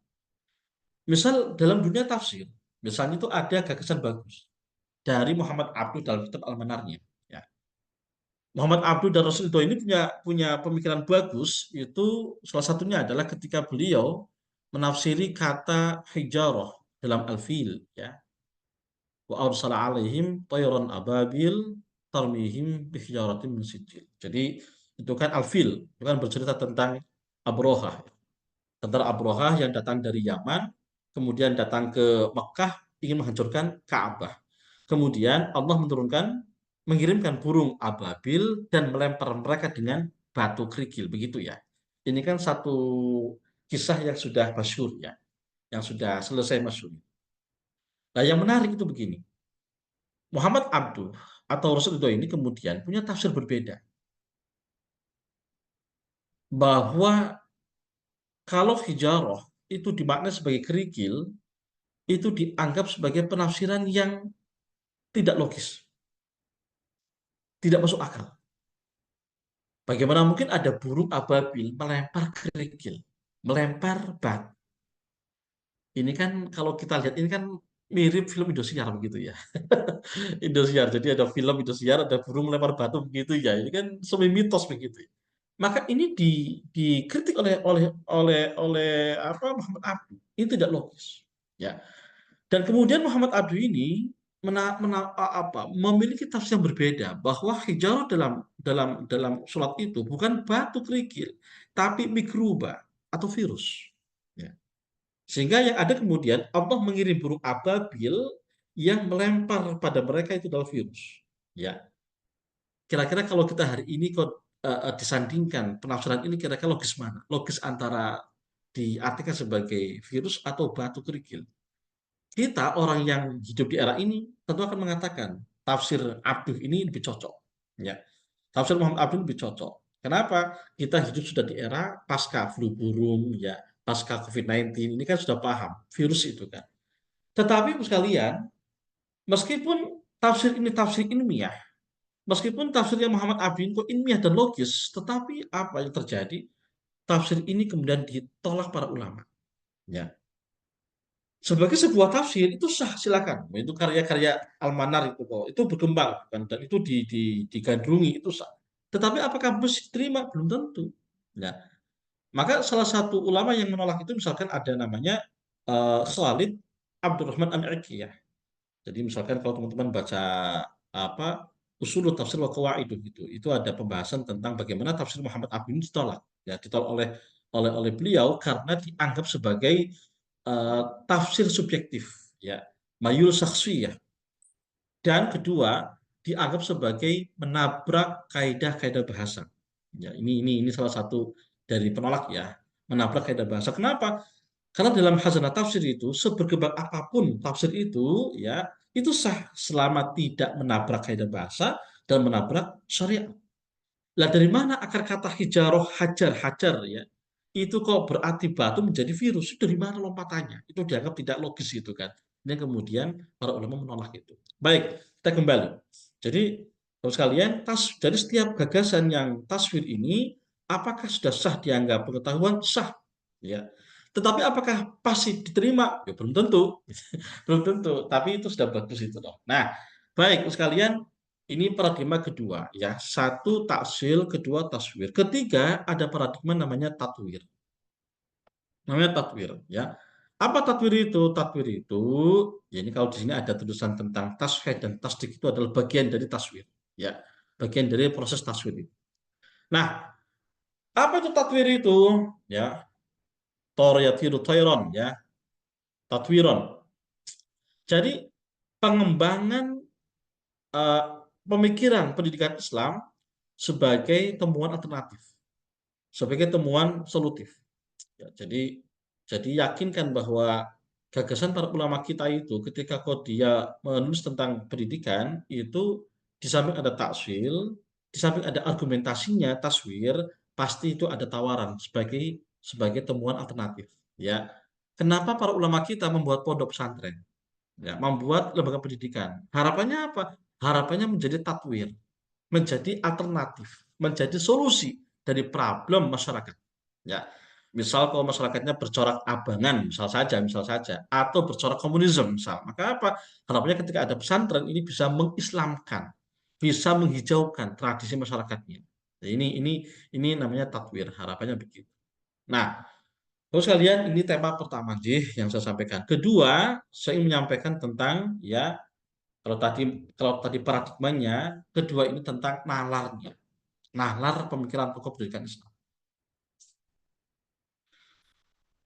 Misal dalam dunia tafsir, misalnya itu ada gagasan bagus dari Muhammad Abduh dalam kitab Al-Manarnya. Ya. Muhammad Abduh dan Rasulullah ini punya pemikiran bagus, itu salah satunya adalah ketika beliau menafsiri kata hijarah dalam Al-Fil, ya. Wa arsala alaihim tayran ababil tarmihim bihijaratin min sijil. Jadi itu kan Al-Fil, itu kan bercerita tentang Abrohah. Tentara Abrohah yang datang dari Yaman, kemudian datang ke Mekah ingin menghancurkan Ka'bah. Kemudian Allah mengirimkan burung ababil dan melempar mereka dengan batu kerikil, begitu ya. Ini kan satu kisah yang sudah masyhur ya, yang sudah selesai masyhur. Nah, yang menarik itu begini. Muhammad Abduh atau Rasulullah ini kemudian punya tafsir berbeda. Bahwa kalau hijarah itu dimaknai sebagai kerikil, itu dianggap sebagai penafsiran yang tidak logis, tidak masuk akal. Bagaimana mungkin ada burung ababil melempar kerikil, melempar batu? Ini kan kalau kita lihat ini kan mirip film Indosiar begitu ya. Indosiar. Jadi ada film Indosiar, ada burung melempar batu begitu ya. Ini kan semi mitos begitu. Maka ini dikritik oleh apa Muhammad Abduh. Ini tidak logis. Ya. Dan kemudian Muhammad Abduh ini memiliki tafsir yang berbeda, bahwa hijarah dalam surat itu bukan batu kerikil, tapi mikruba atau virus. Ya. Sehingga yang ada kemudian Allah mengirim burung ababil yang melempar pada mereka itu adalah virus. Ya, kira-kira kalau kita hari ini disandingkan penafsiran ini, kira-kira logis mana? Logis antara diartikan sebagai virus atau batu kerikil. Kita orang yang hidup di era ini tentu akan mengatakan tafsir Abduh ini lebih cocok. Ya, tafsir Muhammad Abduh lebih cocok. Kenapa? Kita hidup sudah di era pasca flu burung, ya, pasca COVID-19, ini kan sudah paham virus itu kan. Tetapi sekalian, meskipun tafsir ini tafsir ilmiah, meskipun tafsirnya Muhammad Abduh ini kok ilmiah dan logis, tetapi apa yang terjadi? Tafsir ini kemudian ditolak para ulama. Ya, sebagai sebuah tafsir itu sah, silakan. Itu karya-karya Al-Manar itu kok, itu berkembang kan, dan itu digandrungi, itu sah. Tetapi apakah mesti diterima? Belum tentu. Ya. Maka salah satu ulama yang menolak itu misalkan ada namanya Khalid Abdurrahman An-Iqiyah. Jadi misalkan kalau teman-teman baca apa Ushul Tafsir wa Qawaid itu ada pembahasan tentang bagaimana tafsir Muhammad Abduh ini ditolak. Ya, ditolak oleh beliau karena dianggap sebagai tafsir subjektif, ya, mayul saksiyah, dan kedua dianggap sebagai menabrak kaidah-kaidah bahasa. Ya, ini salah satu dari penolak ya, menabrak kaidah bahasa. Kenapa? Karena dalam hazanah tafsir itu seberkembang apapun tafsir itu, ya, itu sah selama tidak menabrak kaidah bahasa dan menabrak syariat. Lah dari mana akar kata hijaroh hajar ya? Itu kok berarti batu menjadi virus. Itu dari mana lompatannya? Itu dianggap tidak logis itu kan. Dan kemudian para ulama menolak itu. Baik, kita kembali. Jadi, terus sekalian, dari setiap gagasan yang taswir ini, apakah sudah sah dianggap pengetahuan? Sah. Ya. Tetapi apakah pasti diterima? Ya belum tentu. Belum tentu. Tapi itu sudah bagus itu dong. Nah, baik, terus sekalian, ini paradigma kedua ya. Satu taksil, kedua taswir. Ketiga ada paradigma namanya tatwir. Namanya tatwir ya. Apa tatwir itu? Tatwir itu ya, ini kalau di sini ada tulisan tentang tasfih dan tasdik, itu adalah bagian dari taswir ya. Bagian dari proses taswir itu. Nah, apa itu tatwir itu? Ya, toryatiru toiron ya. Tatwiron. Jadi pengembangan uh, pemikiran pendidikan Islam sebagai temuan alternatif, sebagai temuan solutif. Ya, jadi yakinkan bahwa gagasan para ulama kita itu ketika dia menulis tentang pendidikan itu, di samping ada takwil, di samping ada argumentasinya taswir, pasti itu ada tawaran sebagai temuan alternatif. Ya, kenapa para ulama kita membuat pondok pesantren? Ya, membuat lembaga pendidikan. Harapannya apa? Harapannya menjadi tatwir. menjadi alternatif, menjadi solusi dari problem masyarakat. Ya, misal kalau masyarakatnya bercorak abangan, misal saja, atau bercorak komunisme, misal, maka apa? Harapannya ketika ada pesantren ini bisa mengislamkan, bisa menghijaukan tradisi masyarakatnya. Nah, ini namanya tatwir, harapannya begitu. Nah, terus kalian ini tema pertama sih yang saya sampaikan. Kedua, saya ingin menyampaikan tentang ya kalau tadi paradigmanya, kedua ini tentang nalarnya. Nalar pemikiran pokok pendidikan Islam.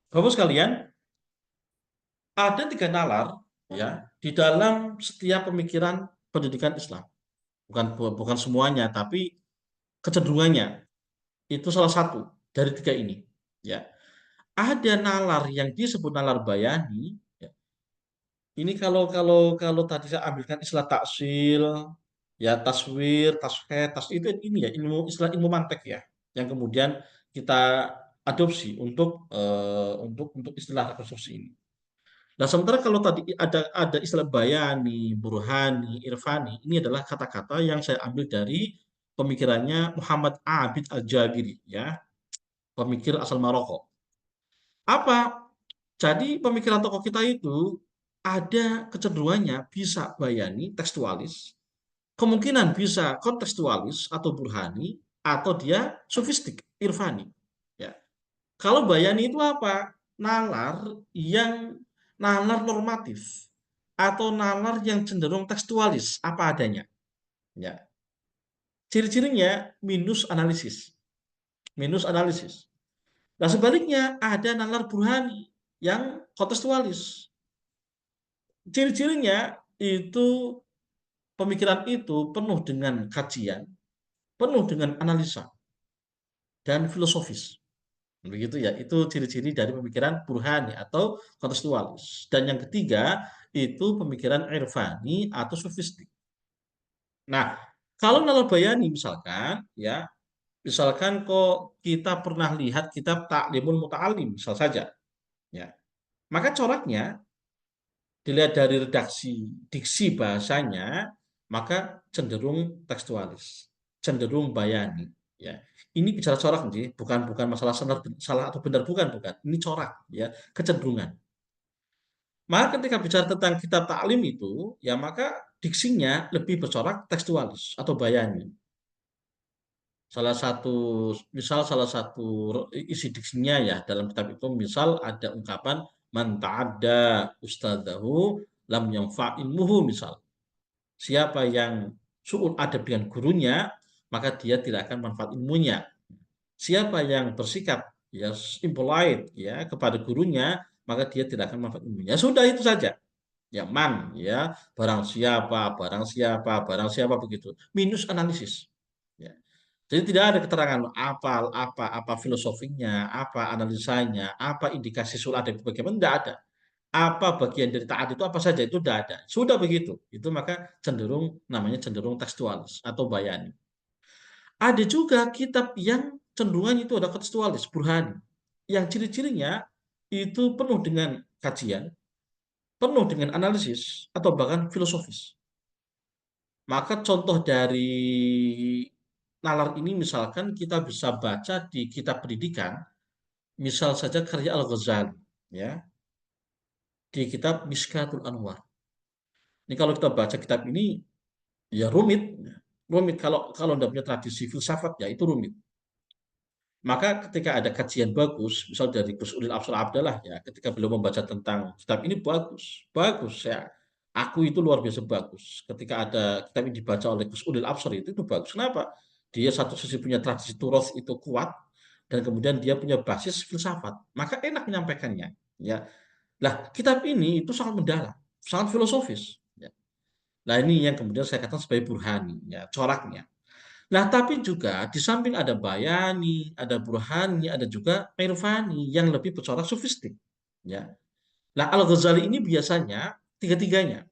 Bapak sekalian, ada 3 nalar ya di dalam setiap pemikiran pendidikan Islam. Bukan semuanya, tapi kecenderungannya itu salah satu dari 3 ini. Ya, ada nalar yang disebut nalar bayani. Ya. Ini kalau tadi saya ambilkan istilah taksil, ya taswir, tashed, itu ini ya istilah ilmu mantek ya, yang kemudian kita adopsi untuk istilah rekonstruksi ini. Nah, sementara kalau tadi ada istilah bayani, burhani, irfani, ini adalah kata-kata yang saya ambil dari pemikirannya Muhammad Abid Al-Jabiri ya, pemikir asal Maroko. Apa? Jadi pemikiran tokoh kita itu ada kecenderungannya bisa bayani, tekstualis, kemungkinan bisa kontekstualis atau burhani, atau dia sofistik, irfani. Ya. Kalau bayani itu apa? Nalar yang nalar normatif atau nalar yang cenderung tekstualis, apa adanya. Ya. Ciri-cirinya minus analisis. Minus analisis. Nah, sebaliknya ada nalar burhani yang kontekstualis. Ciri-cirinya itu pemikiran itu penuh dengan kajian, penuh dengan analisa dan filosofis. Begitu ya, itu ciri-ciri dari pemikiran burhani atau kontekstualis. Dan yang ketiga itu pemikiran irfani atau sofistik. Nah, kalau nalar bayani misalkan ya, misalkan kok kita pernah lihat kitab Ta'limul Muta'alim misal saja ya. Maka coraknya dilihat dari redaksi diksi bahasanya, maka cenderung tekstualis, cenderung bayani. Ya, ini bicara corak nih, bukan masalah salah atau benar, bukan. Ini corak, ya, kecenderungan. Maka ketika bicara tentang kitab taklim itu, ya maka diksinya lebih bercorak tekstualis atau bayani. Salah satu isi diksinya ya dalam kitab itu, misal ada ungkapan man ta'adda ustadzahu lam yanfa ilmuhu, misal. Siapa yang su'ul adab dengan gurunya, maka dia tidak akan manfaat ilmunya. Siapa yang bersikap ya impolite ya kepada gurunya, maka dia tidak akan manfaat ilmunya. Sudah itu saja. Ya man ya, barang siapa begitu. Minus analisis. Ya. Jadi tidak ada keterangan apa filosofinya, apa analisanya, apa indikasi sul adab bagaimana, tidak ada. Apa bagian dari taat itu apa saja itu tidak ada. Sudah begitu. Itu maka namanya cenderung tekstualis atau bayani. Ada juga kitab yang cenderungan itu ada tekstualis, burhani. Yang ciri-cirinya itu penuh dengan kajian, penuh dengan analisis atau bahkan filosofis. Maka contoh dari nalar ini misalkan kita bisa baca di kitab pendidikan, misal saja karya Al-Ghazali ya, di kitab Mishkatul Anwar. Ini kalau kita baca kitab ini ya rumit, rumit kalau tidak punya tradisi filsafat ya itu rumit. Maka ketika ada kajian bagus, misal dari Gus Udil Absal Abdallah ya, ketika beliau membaca tentang kitab ini bagus, bagus ya. Aku itu luar biasa bagus. Ketika ada kitab ini dibaca oleh Gus Udil Absal itu bagus. Kenapa? Dia satu sisi punya tradisi turos itu kuat dan kemudian dia punya basis filsafat. Maka enak menyampaikannya. Ya, lah kitab ini itu sangat mendalam, sangat filosofis. Ya. Nah ini yang kemudian saya katakan sebagai burhani, ya, coraknya. Nah, tapi juga di samping ada bayani, ada burhani, ada juga irfani yang lebih bercorak sofistik. Ya. Nah, Al-Ghazali ini biasanya tiga-tiganya.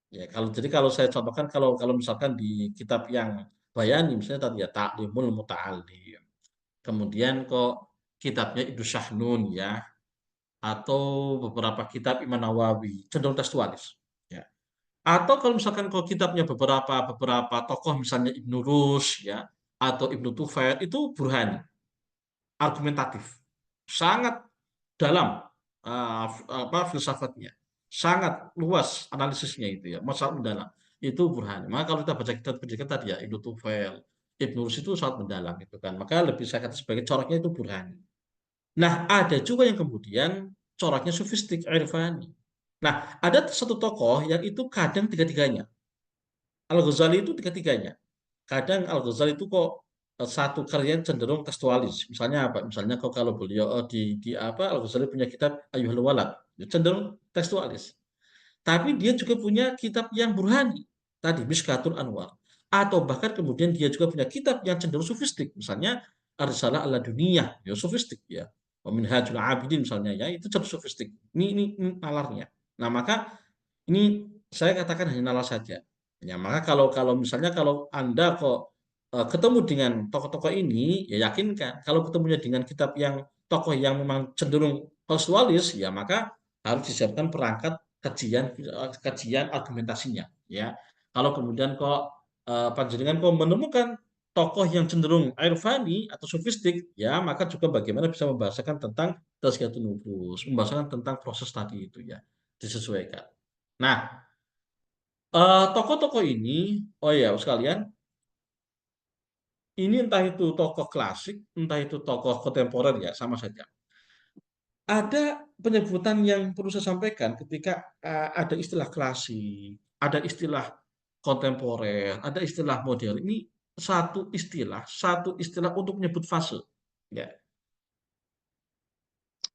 Ya, kalau saya contohkan kalau kalau misalkan di kitab yang bayani misalnya tadi ya Ta'limul Muta'allim. Kemudian kok kitabnya Ibnu Syahnun ya atau beberapa kitab Imam Nawawi cenderung tekstualis. Ya. Atau kalau misalkan kalau kitabnya beberapa tokoh misalnya Ibnu Rus ya atau Ibnu Tufail itu burhani, argumentatif, sangat dalam filsafatnya, sangat luas analisisnya itu ya, masalah mendalam. Itu burhani. Maka kalau kita baca kitab pendidikan tadi ya Ibnu Tufail, Ibnu Rus itu sangat mendalam itu kan. Maka lebih saya kata sebagai coraknya itu burhani. Nah, ada juga yang kemudian coraknya sufistik, irfani. Nah, ada satu tokoh yang itu kadang tiga-tiganya. Al-Ghazali itu tiga-tiganya. Kadang Al-Ghazali itu kok satu karya cenderung tekstualis. Misalnya apa? Misalnya kok kalau beliau di apa Al-Ghazali punya kitab Ayyuhal Walad, cenderung tekstualis. Tapi dia juga punya kitab yang burhani. Tadi Mishkatul Anwar. Atau bahkan kemudian dia juga punya kitab yang cenderung sufistik. Misalnya Ar-Risalah ala Duniyah, ya sufistik ya. Wa Minhajul Abidin misalnya ya, itu cenderung sufistik. Ini nalarnya. Nah, maka ini saya katakan hanya nalar saja. Ya, maka kalau kalau misalnya kalau Anda kok ketemu dengan tokoh-tokoh ini, ya yakinkan. Kalau ketemunya dengan kitab yang tokoh yang memang cenderung tekstualis, ya maka harus disiapkan perangkat kajian argumentasinya. Ya, kalau kemudian kok panjenengan kok menemukan tokoh yang cenderung irfani atau sufistik, ya maka juga bagaimana bisa membahasakan tentang tazkiyatun nufus, membahasakan tentang proses tadi itu ya, disesuaikan. Nah, tokoh-tokoh ini, oh ya sekalian, ini entah itu tokoh klasik, entah itu tokoh kontemporer ya, sama saja. Ada penyebutan yang perlu saya sampaikan ketika ada istilah klasik, ada istilah kontemporer, ada istilah modern. Ini satu istilah untuk menyebut fase. Ya.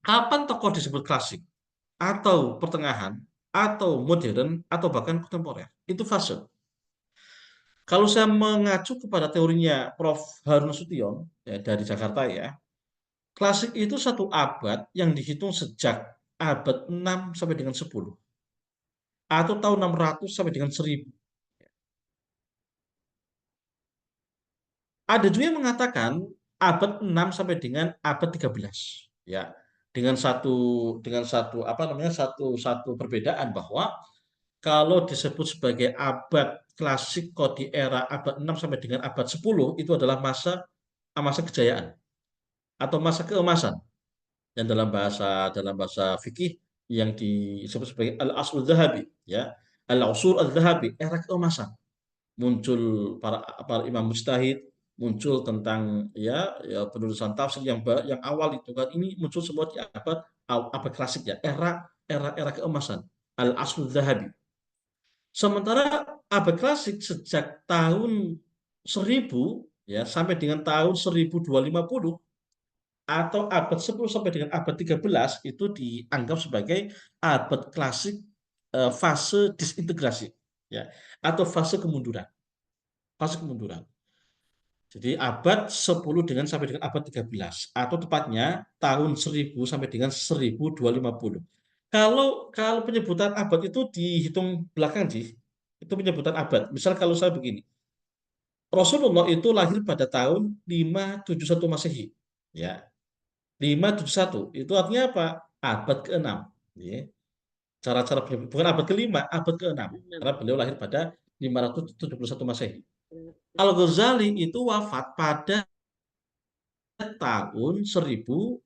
Kapan tokoh disebut klasik, atau pertengahan, atau modern, atau bahkan kontemporer? Itu fase. Kalau saya mengacu kepada teorinya Prof. Harun Nasution ya, dari Jakarta ya, klasik itu satu abad yang dihitung sejak abad 6 sampai dengan 10 atau tahun 600 sampai dengan 1000. Ada juga yang mengatakan abad 6 sampai dengan abad 13 ya. Dengan satu apa namanya satu perbedaan bahwa kalau disebut sebagai abad klasik kok di era abad 6 sampai dengan abad 10 itu adalah masa masa kejayaan atau masa keemasan yang dalam bahasa fikih yang disebut sebagai al-asrul zahabi ya, al-usur al-zahabi, era keemasan. Muncul para imam mujtahid, muncul tentang ya penulisan tafsir yang awal itu kan, ini muncul semua di abad klasik ya, era keemasan, al-asrul zahabi. Sementara abad klasik sejak tahun 1000 ya sampai dengan tahun 1250 atau abad 10 sampai dengan abad 13 itu dianggap sebagai abad klasik fase disintegrasi ya, atau fase kemunduran. Fase kemunduran. Jadi abad 10 dengan sampai dengan abad 13 atau tepatnya tahun 1000 sampai dengan 1250. Kalau penyebutan abad itu dihitung belakang sih, itu penyebutan abad. Misal kalau saya begini, Rasulullah itu lahir pada tahun 571 Masehi. Ya, 571 itu artinya apa? Abad ke-6. Ya. Cara-cara bukan abad ke-5, abad ke-6. Karena beliau lahir pada 571 Masehi. Al-Ghazali itu wafat pada tahun 1111.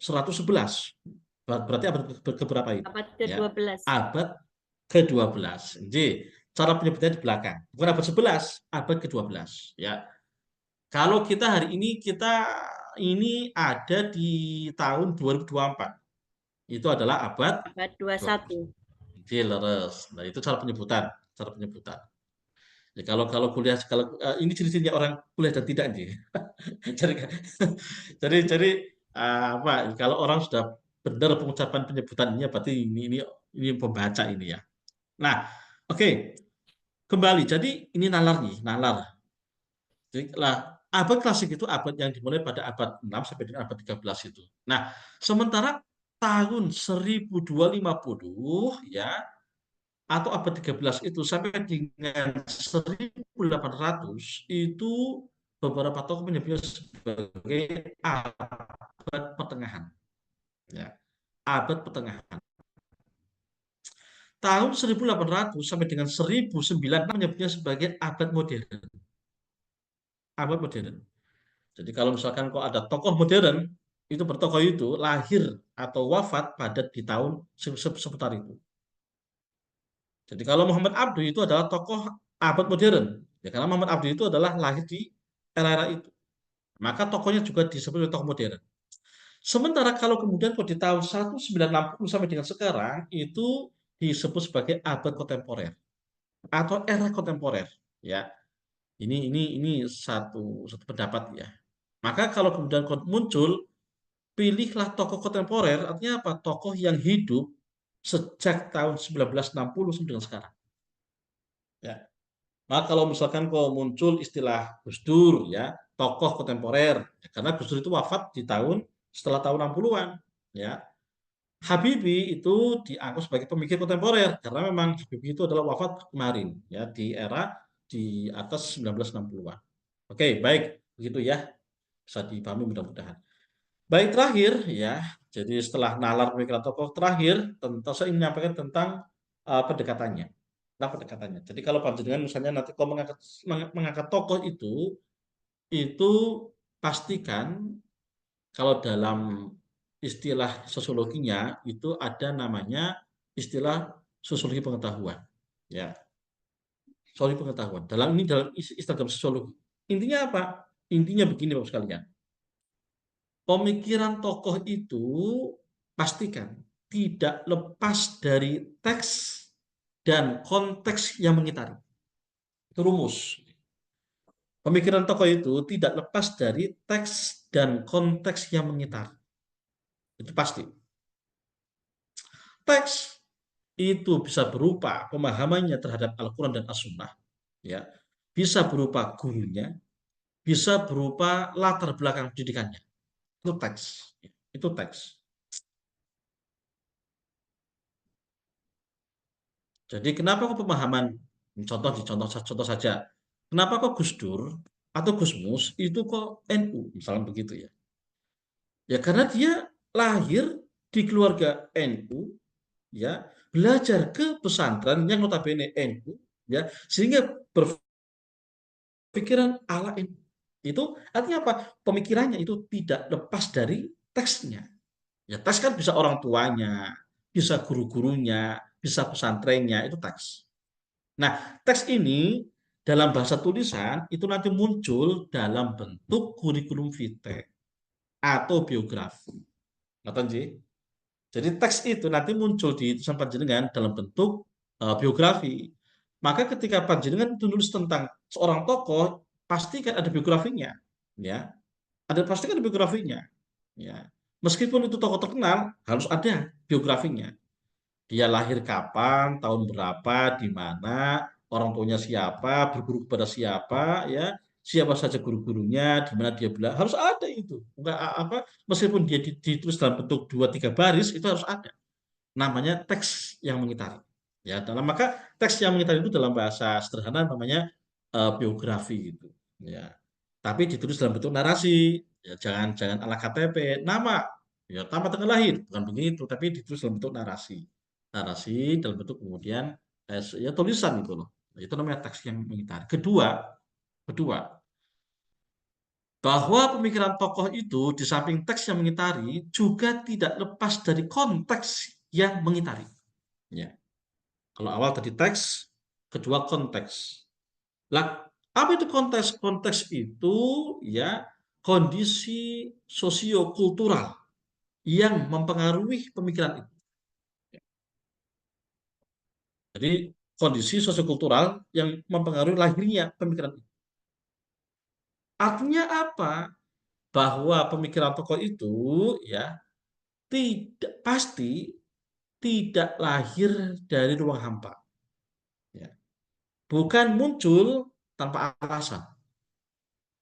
Berarti abad keberapa itu? Abad Ya, ke-12. abad ke-12. Jadi, cara penyebutannya di belakang. Bukan abad 11, abad ke-12. Ya. Kalau kita hari ini, kita ini ada di tahun 2024. Itu adalah abad Abad 21. Jadi leres. Nah, itu cara penyebutan, cara penyebutan. Ya, kalau kuliah ini ciri-cirinya orang kuliah dan tidak nih. jadi jadi apa? Kalau orang sudah benar pengucapan penyebutannya berarti ini pembaca ini ya. Nah, oke. Kembali. Jadi ini nalar nih, nalar. Jadi lah abad klasik itu abad yang dimulai pada abad 6 sampai dengan abad 13 itu. Nah, sementara tahun 1250 ya atau abad 13 itu sampai dengan 1800 itu beberapa tokoh menyebutnya sebagai abad pertengahan. Ya, abad pertengahan. tahun 1800 sampai dengan 1900 menyebutnya sebagai abad modern. Abad modern. Jadi kalau misalkan kok ada tokoh modern, itu bertokoh itu lahir atau wafat pada di tahun seputar itu. Jadi kalau Muhammad Abduh itu adalah tokoh abad modern, ya karena Muhammad Abduh itu adalah lahir di era-era itu. Maka tokohnya juga disebut sebagai tokoh modern. Sementara kalau kemudian kok di tahun 1960 sampai dengan sekarang itu disebut sebagai abad kontemporer atau era kontemporer, ya. Ini satu pendapat ya. Maka kalau kemudian muncul, pilihlah tokoh kontemporer, artinya apa? Tokoh yang hidup sejak tahun 1960 sampai dengan sekarang. Ya. Maka kalau misalkan kok muncul istilah Gus Dur, ya, tokoh kontemporer, ya, karena Gus Dur itu wafat di tahun setelah tahun 60-an, ya. Habibie itu dianggap sebagai pemikir kontemporer karena memang Habibie itu adalah wafat kemarin, ya, di era di atas 1960-an. Oke, baik, begitu ya. Bisa dipahami mudah-mudahan. Baik, terakhir ya. Jadi setelah nalar pemikiran tokoh, terakhir tentu saya ingin menyampaikan tentang pendekatannya. Nah, pendekatannya. Jadi kalau panjenengan misalnya nanti kalau mengangkat tokoh itu pastikan kalau dalam istilah sosiologinya itu ada namanya istilah sosiologi pengetahuan. Ya, sosiologi pengetahuan. Dalam istilah sosiologi. Intinya apa? Intinya begini Bapak sekalian. Pemikiran tokoh itu pastikan tidak lepas dari teks dan konteks yang mengitari. Itu rumus. Pemikiran tokoh itu tidak lepas dari teks dan konteks yang mengitari. Itu pasti. Teks itu bisa berupa pemahamannya terhadap Al-Quran dan As-Sunnah. Ya. Bisa berupa gurunya, bisa berupa latar belakang pendidikannya. Itu teks. Itu teks. Jadi kenapa kok pemahaman, contoh saja, kenapa kok Gus Dur atau Gus Mus itu kok NU, misalnya begitu ya. Ya karena dia lahir di keluarga NU, ya, belajar ke pesantren yang notabene NU, ya, sehingga berpikiran ala NU. Itu artinya apa? Pemikirannya itu tidak lepas dari teksnya. Ya teks kan bisa orang tuanya, bisa guru-gurunya, bisa pesantrennya, itu teks. Nah, teks ini dalam bahasa tulisan itu nanti muncul dalam bentuk kurikulum vitae atau biografi. Ngerti sih? Jadi teks itu nanti muncul di tulisan panjenengan dalam bentuk biografi. Maka ketika panjenengan itu nulis tentang seorang tokoh, pasti kan ada biografinya, ya. Pasti kan ada biografinya, ya. Meskipun itu tokoh terkenal, harus ada biografinya. Dia lahir kapan, tahun berapa, di mana, orang tuanya siapa, berguru kepada siapa, ya, siapa saja guru-gurunya, di mana dia belajar, harus ada itu. Enggak apa, meskipun dia ditulis dalam bentuk 2-3 baris, itu harus ada. Namanya teks yang mengitari. Ya, maka teks yang mengitari itu dalam bahasa sederhana namanya biografi gitu. Ya. Tapi ditulis dalam bentuk narasi. Ya, jangan ala KTP, nama, ya, nama tanggal lahir, bukan begitu, tapi ditulis dalam bentuk narasi. Narasi dalam bentuk kemudian ya tulisan itu loh. Itu namanya teks yang mengitari. Kedua, bahwa pemikiran tokoh itu di samping teks yang mengitari juga tidak lepas dari konteks yang mengitari. Ya. Kalau awal tadi teks, kedua konteks. Lah, apa itu konteks? Konteks itu ya kondisi sosiokultural yang mempengaruhi pemikiran itu. Jadi kondisi sosiokultural yang mempengaruhi lahirnya pemikiran itu. Artinya apa? Bahwa pemikiran tokoh itu ya tidak pasti tidak lahir dari ruang hampa. Ya. Bukan muncul tanpa alasan.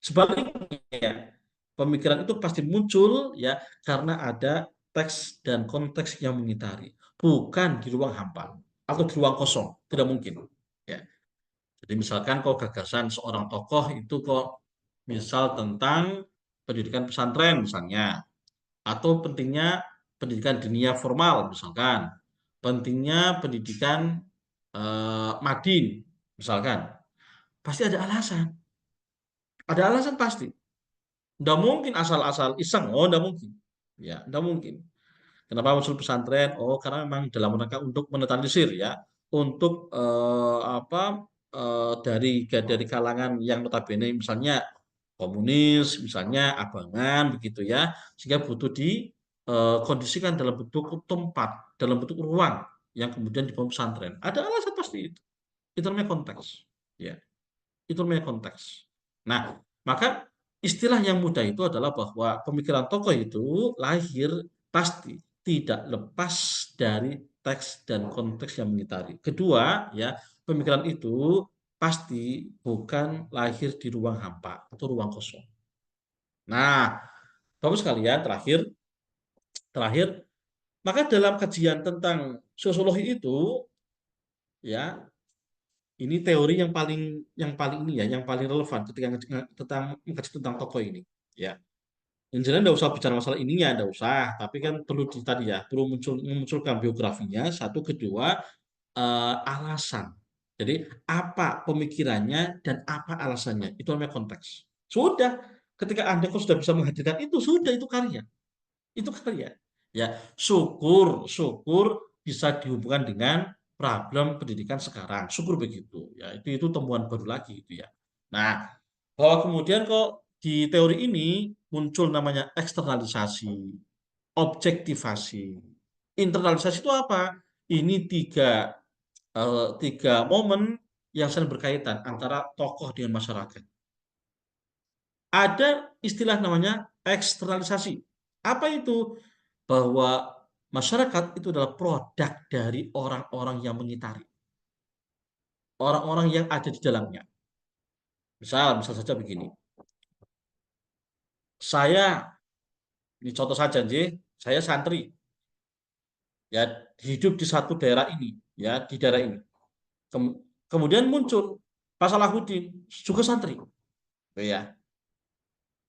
Sebaliknya, pemikiran itu pasti muncul ya karena ada teks dan konteks yang mengitari, bukan di ruang hampa atau di ruang kosong, tidak mungkin. Ya. Jadi misalkan kok gagasan seorang tokoh itu kok misal tentang pendidikan pesantren misalnya, atau pentingnya pendidikan dunia formal misalkan, pentingnya pendidikan madin, misalkan, pasti ada alasan. Ada alasan pasti. Nggak mungkin asal-asal iseng. Oh, nggak mungkin. Ya, nggak mungkin. Kenapa muncul pesantren? Oh, karena memang dalam rangka untuk menetralisir ya, untuk dari kalangan yang notabene misalnya komunis, misalnya abangan begitu ya, sehingga butuh dikondisikan dalam bentuk tempat, dalam bentuk ruang yang kemudian dibangun pesantren. Ada alasan pasti itu. Itu namanya konteks. Ya, itu namanya konteks. Nah, maka istilah yang mudah itu adalah bahwa pemikiran tokoh itu lahir pasti tidak lepas dari teks dan konteks yang mengitari. Kedua, ya, pemikiran itu pasti bukan lahir di ruang hampa atau ruang kosong. Nah, Bapak sekalian, terakhir, maka dalam kajian tentang sosiologi itu, ya, ini teori yang paling ini ya, yang paling relevan ketika mengkaji tentang tokoh ini. Ya, yang jelas nggak usah bicara masalah ininya, nggak usah. Tapi kan perlu tadi ya, perlu memunculkan biografinya. Satu, kedua, alasan. Jadi apa pemikirannya dan apa alasannya, itu namanya konteks. Sudah, ketika Anda kok sudah bisa menghadirkan itu, sudah itu karya. Itu karya. Ya, syukur bisa dihubungkan dengan problem pendidikan sekarang. Syukur begitu. Ya, itu temuan baru lagi itu ya. Nah, bahwa kemudian kok di teori ini muncul namanya eksternalisasi, objektivasi. Internalisasi itu apa? Ini tiga momen yang saling berkaitan antara tokoh dengan masyarakat. Ada istilah namanya eksternalisasi. Apa itu? Bahwa masyarakat itu adalah produk dari orang-orang yang mengitari. Orang-orang yang ada di dalamnya. Misal saja begini. Saya, ini contoh saja, saya santri. Ya, hidup di satu daerah ini. Ya, di daerah ini. Kemudian muncul Pak Salahuddin, juga santri. Ya.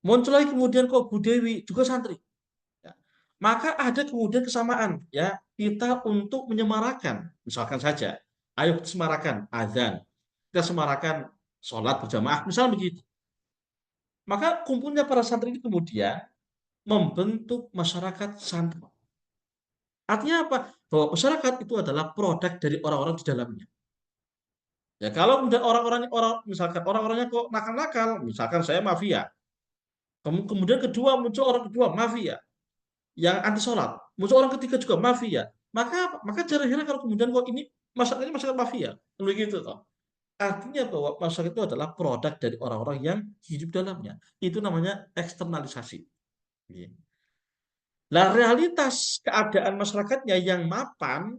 Muncul lagi kemudian kok Bu Dewi, juga santri. Ya. Maka ada kemudian kesamaan ya kita untuk menyemarakan, misalkan saja, ayo kita semarakan azan, kita semarakan sholat berjamaah, misal begitu. Maka kumpulnya para santri ini kemudian membentuk masyarakat santri. Artinya apa? Bahwa masyarakat itu adalah produk dari orang-orang di dalamnya. Ya kalau kemudian misalkan orang-orangnya kok nakal-nakal, misalkan saya mafia. Kemudian kedua muncul orang kedua mafia yang anti sholat, muncul orang ketiga juga mafia. Maka cara heran kalau kemudian kok ini masyarakat mafia, begitu toh. Artinya bahwa masyarakat itu adalah produk dari orang-orang yang hidup dalamnya. Itu namanya eksternalisasi. Iya. Nah, realitas keadaan masyarakatnya yang mapan,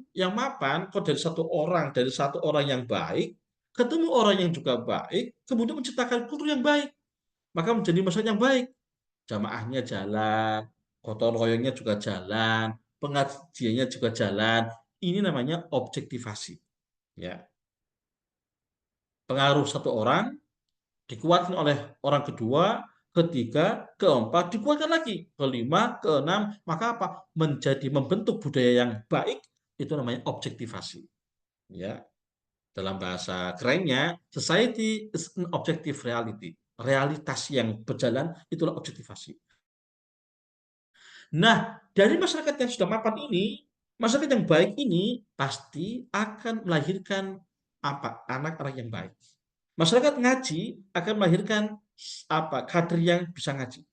kok dari satu orang yang baik, ketemu orang yang juga baik, kemudian menciptakan kultur yang baik, maka menjadi masyarakat yang baik. Jamaahnya jalan, gotong royongnya juga jalan, pengajiannya juga jalan. Ini namanya objektivasi. Ya, pengaruh satu orang dikuatkan oleh orang kedua, ketiga, keempat, dikuatkan lagi, kelima, keenam, maka apa? Membentuk budaya yang baik, itu namanya objektivasi. Ya, dalam bahasa kerennya, society is an objective reality. Realitas yang berjalan itulah objektivasi. Nah, dari masyarakat yang sudah mapan ini, masyarakat yang baik ini pasti akan melahirkan apa? Anak-anak yang baik. Masyarakat ngaji akan melahirkan apa? Kader yang bisa ngaji.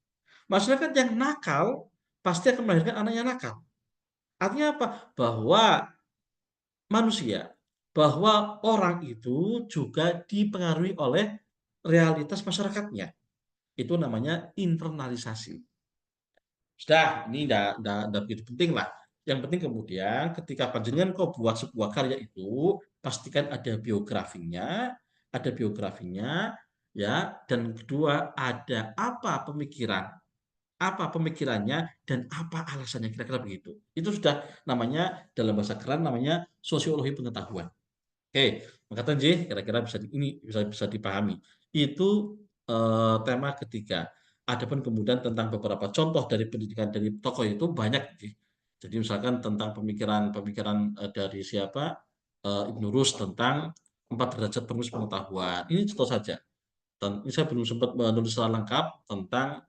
Masyarakat yang nakal pasti akan melahirkan anak yang nakal. Artinya apa? Bahwa orang itu juga dipengaruhi oleh realitas masyarakatnya. Itu namanya internalisasi. Sudah, ini tidak begitu penting lah. Yang penting kemudian ketika panjenengan kau buat sebuah karya itu, pastikan ada biografinya, ya, dan kedua ada apa pemikirannya dan apa alasannya, kira-kira begitu. Itu sudah namanya dalam bahasa keren namanya sosiologi pengetahuan. Oke, maka Tanji kira-kira ini bisa dipahami. Itu tema ketiga. Adapun kemudian tentang beberapa contoh dari pendidikan dari tokoh itu banyak. Jadi misalkan tentang pemikiran dari siapa Ibnu Rus tentang 4 derajat penulis pengetahuan. Ini contoh saja. Ini saya belum sempat menulis secara lengkap tentang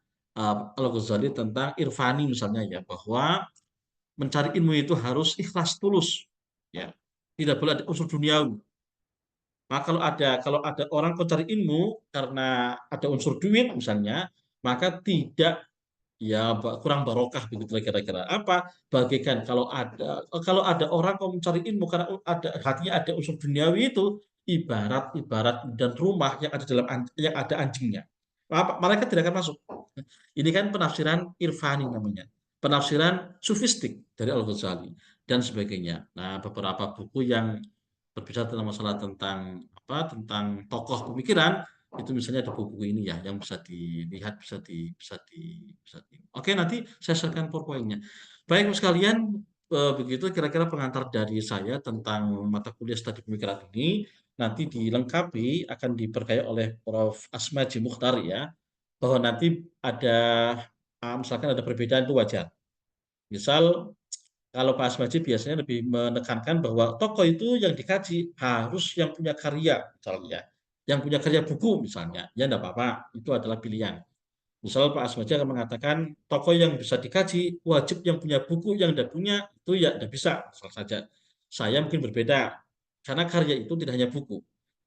Al-Ghazali tentang irfani misalnya ya, bahwa mencari ilmu itu harus ikhlas tulus, ya. Tidak boleh ada unsur duniawi. Maka kalau ada orang mencari ilmu karena ada unsur duit misalnya, maka tidak, ya kurang barokah begitu kira-kira. Apa? Bagaikan kalau ada orang mau mencari ilmu karena hatinya ada unsur duniawi, itu ibarat dan rumah yang ada yang ada anjingnya. Mereka tidak akan masuk. Ini kan penafsiran irfani namanya. Penafsiran sufistik dari Al-Ghazali dan sebagainya. Nah, beberapa buku yang berbicara tentang masalah tentang tokoh pemikiran, itu misalnya ada buku ini ya yang bisa dilihat, Oke, nanti saya share-kan PowerPoint-nya. Baik Mas sekalian, begitu kira-kira pengantar dari saya tentang mata kuliah studi pemikiran ini. Nanti dilengkapi akan diperkaya oleh Prof. Asmaji Mukhtar ya, bahwa nanti ada misalkan ada perbedaan itu wajar. Misal kalau Pak Asmaji biasanya lebih menekankan bahwa tokoh itu yang dikaji harus yang punya karya, misalnya, yang punya karya buku misalnya, ya enggak apa-apa, itu adalah pilihan. Misal Pak Asmaji akan mengatakan tokoh yang bisa dikaji wajib yang punya buku, yang tidak punya itu ya tidak bisa, misal saja. Saya mungkin berbeda, karena karya itu tidak hanya buku,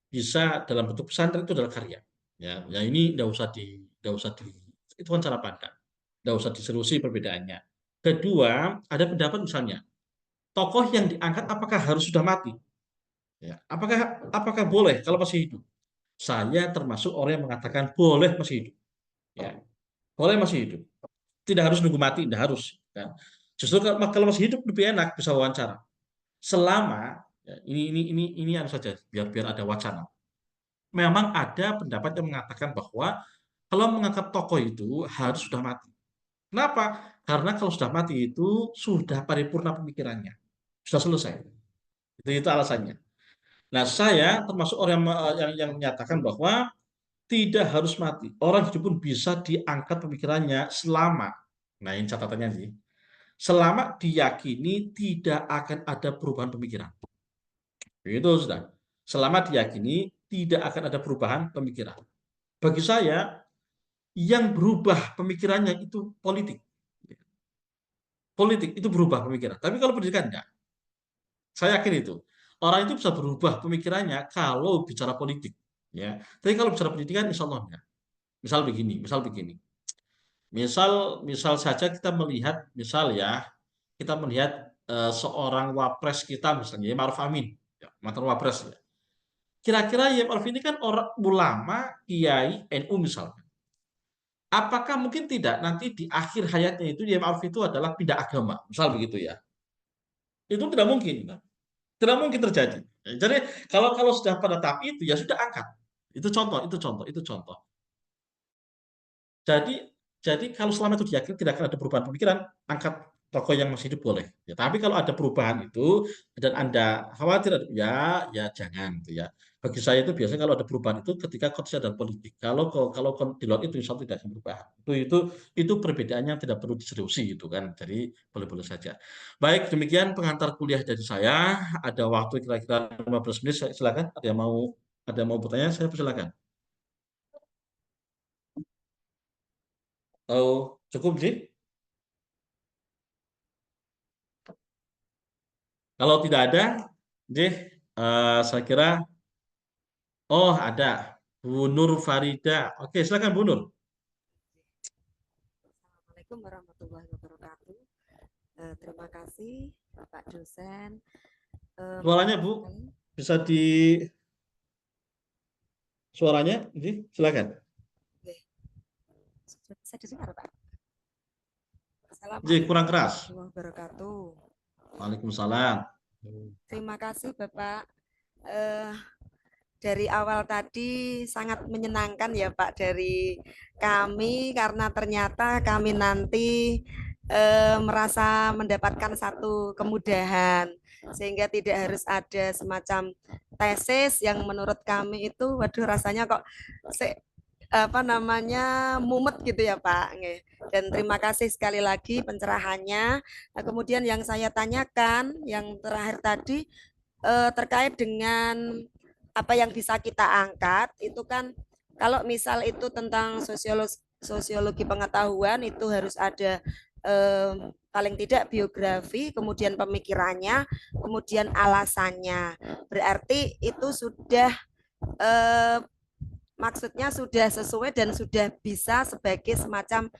bisa dalam bentuk pesantren, itu adalah karya. Ya ini tidak usah di, itu kan cara pandang, tidak usah diseriusi perbedaannya. Kedua, ada pendapat misalnya, tokoh yang diangkat apakah harus sudah mati? Ya. Apakah boleh kalau masih hidup? Saya termasuk orang yang mengatakan boleh masih hidup. Ya. Boleh masih hidup. Tidak harus nunggu mati, tidak harus. Kan. Justru kalau masih hidup lebih enak bisa wawancara. Selama ya, ini anu saja biar ada wacana. Memang ada pendapat yang mengatakan bahwa kalau mengangkat tokoh itu harus sudah mati. Kenapa? Karena kalau sudah mati itu sudah paripurna pemikirannya, sudah selesai. Itu alasannya. Nah, saya termasuk orang yang menyatakan bahwa tidak harus mati. Orang hidup pun bisa diangkat pemikirannya selama, nah ini catatannya nih, selama diyakini tidak akan ada perubahan pemikiran. Itu sudah. Selama diyakini tidak akan ada perubahan pemikiran. Bagi saya, yang berubah pemikirannya itu politik. Politik itu berubah pemikiran. Tapi kalau pendidikan enggak. Saya yakin itu. Orang itu bisa berubah pemikirannya kalau bicara politik, ya. Tapi kalau bicara pendidikan, insya Allah enggak. Misal begini. Misal saja kita melihat, kita melihat seorang wapres kita misalnya, ya Ma'ruf Amin, ya, mantan wapres ya. Kira-kira ya Ma'ruf ini kan orang ulama, kiai, NU misalnya. Apakah mungkin tidak nanti di akhir hayatnya itu ya Ma'ruf itu adalah pindah agama, misal begitu ya. Itu tidak mungkin. Tidak mungkin terjadi. Jadi kalau sudah pada tahap itu ya sudah angkat. Itu contoh. Jadi jadi kalau selama itu diyakini tidak akan ada perubahan pemikiran, angkat tokoh yang masih hidup boleh. Ya, tapi kalau ada perubahan itu dan Anda khawatir, ya jangan gitu ya. Bagi saya itu biasanya kalau ada perubahan itu ketika konteksnya dan politik. Kalau di luar itu insya Allah tidak akan berubah. Itu perbedaannya tidak perlu diseriusi itu kan. Jadi boleh-boleh saja. Baik, demikian pengantar kuliah dari saya. Ada waktu kira-kira 15 menit. Silakan. Ada yang mau bertanya? Saya persilakan. Oh, cukup sih. Kalau tidak ada, saya kira, oh ada, Bu Nur Farida. Oke, silakan Bu Nur. Assalamualaikum warahmatullahi wabarakatuh. Terima kasih Bapak dosen. Suaranya Bu, bisa suaranya, silakan. Saya didengar Pak. Kurang keras. Assalamualaikum warahmatullahi wabarakatuh. Waalaikumsalam. Terima kasih Bapak. Dari awal tadi sangat menyenangkan ya Pak dari kami, karena ternyata kami nanti merasa mendapatkan satu kemudahan sehingga tidak harus ada semacam tesis yang menurut kami itu waduh rasanya kok apa namanya mumet gitu ya Pak. Nggih. Dan terima kasih sekali lagi pencerahannya. Nah, kemudian yang saya tanyakan yang terakhir tadi terkait dengan apa yang bisa kita angkat itu kan kalau misal itu tentang sosiologi pengetahuan itu harus ada paling tidak biografi, kemudian pemikirannya, kemudian alasannya. Berarti itu sudah eh, maksudnya sudah sesuai dan sudah bisa sebagai semacam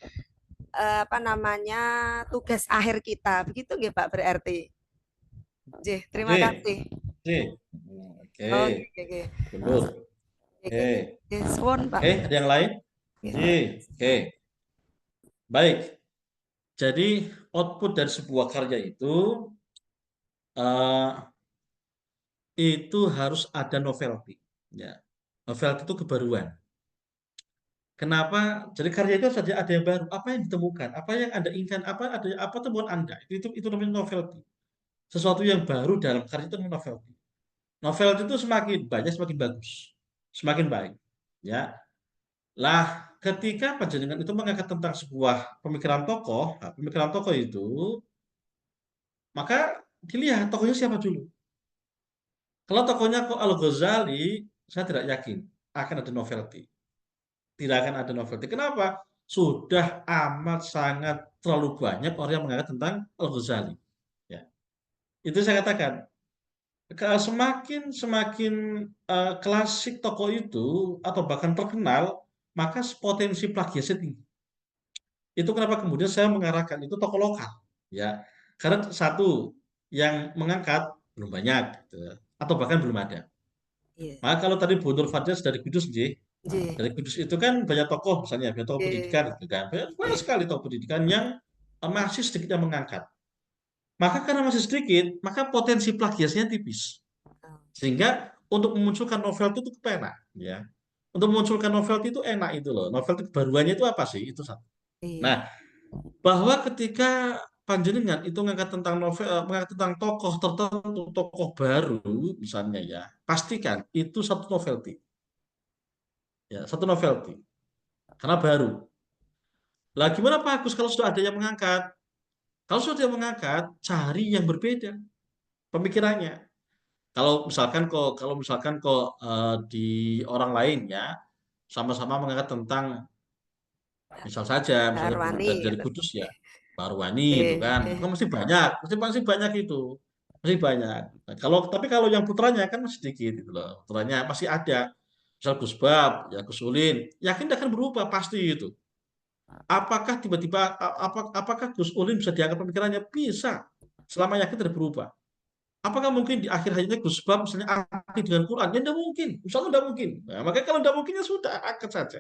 apa namanya tugas akhir kita. Begitu nggih Pak berarti. Terima Oke, kasih. oke, oke, Oke. betul. Oke, Suwun, Pak. ada yang lain? Oke, baik. Jadi output dari sebuah karya uh, itu harus ada novelty. Ya, novelty itu kebaruan. Kenapa? Jadi karya itu harus ada yang baru. Apa yang ditemukan? Apa yang Anda inginkan? Apa temuan Anda? Itu namanya novelty. Sesuatu yang baru dalam karya itu namanya novelty. Novelty itu semakin banyak semakin bagus, semakin baik. Ya, lah ketika panjenengan itu mengangkat tentang sebuah pemikiran tokoh, nah, pemikiran tokoh itu, maka dilihat tokohnya siapa dulu. Kalau tokohnya kok Al-Ghazali, saya tidak yakin akan ada novelty. Tidak akan ada novelty. Kenapa? Sudah amat sangat terlalu banyak orang yang mengangkat tentang Al-Ghazali. Ya. Itu saya katakan, semakin semakin klasik tokoh itu atau bahkan terkenal, maka potensi plagiasi tinggi. Itu kenapa kemudian saya mengarahkan itu tokoh lokal, ya. Karena satu yang mengangkat belum banyak, gitu, atau bahkan belum ada. Maka kalau tadi Bu Nur Fadil dari Kudus, dari Kudus itu kan banyak tokoh, misalnya banyak tokoh pendidikan, gitu kan. Banyak sekali tokoh pendidikan yang masih sedikit yang mengangkat. Maka karena masih sedikit, maka potensi plagiasinya tipis. Sehingga untuk memunculkan novel itu enak, ya. Untuk memunculkan novel itu enak itu loh. Novel itu kebaruannya itu apa sih? Itu satu. Nah, bahwa ketika panjenengan itu mengangkat tentang mengangkat tentang tokoh tertentu, tokoh baru misalnya ya, pastikan itu satu novelty. Ya, satu novelty. Karena baru. Lah gimana Pak Agus kalau sudah ada yang mengangkat? Kalau sudah ada yang mengangkat, cari yang berbeda pemikirannya. Kalau misalkan kok di orang lain ya sama-sama mengangkat tentang misal saja misalnya dari Kudus ya Barwani itu kan masih banyak itu masih banyak. Nah, kalau yang putranya kan masih sedikit gitu loh, putranya masih ada misal Gus Bab ya Gus Ulin, yakin akan berubah pasti itu. Apakah tiba-tiba apakah Gus Ulin bisa dianggap pemikirannya? Bisa, selama yakin tidak berubah. Apakah mungkin di akhir hayatnya Gus Bab misalnya anti dengan Quran? Ya tidak mungkin, misalnya tidak mungkin. Nah, makanya kalau tidak mungkin ya sudah angkat saja.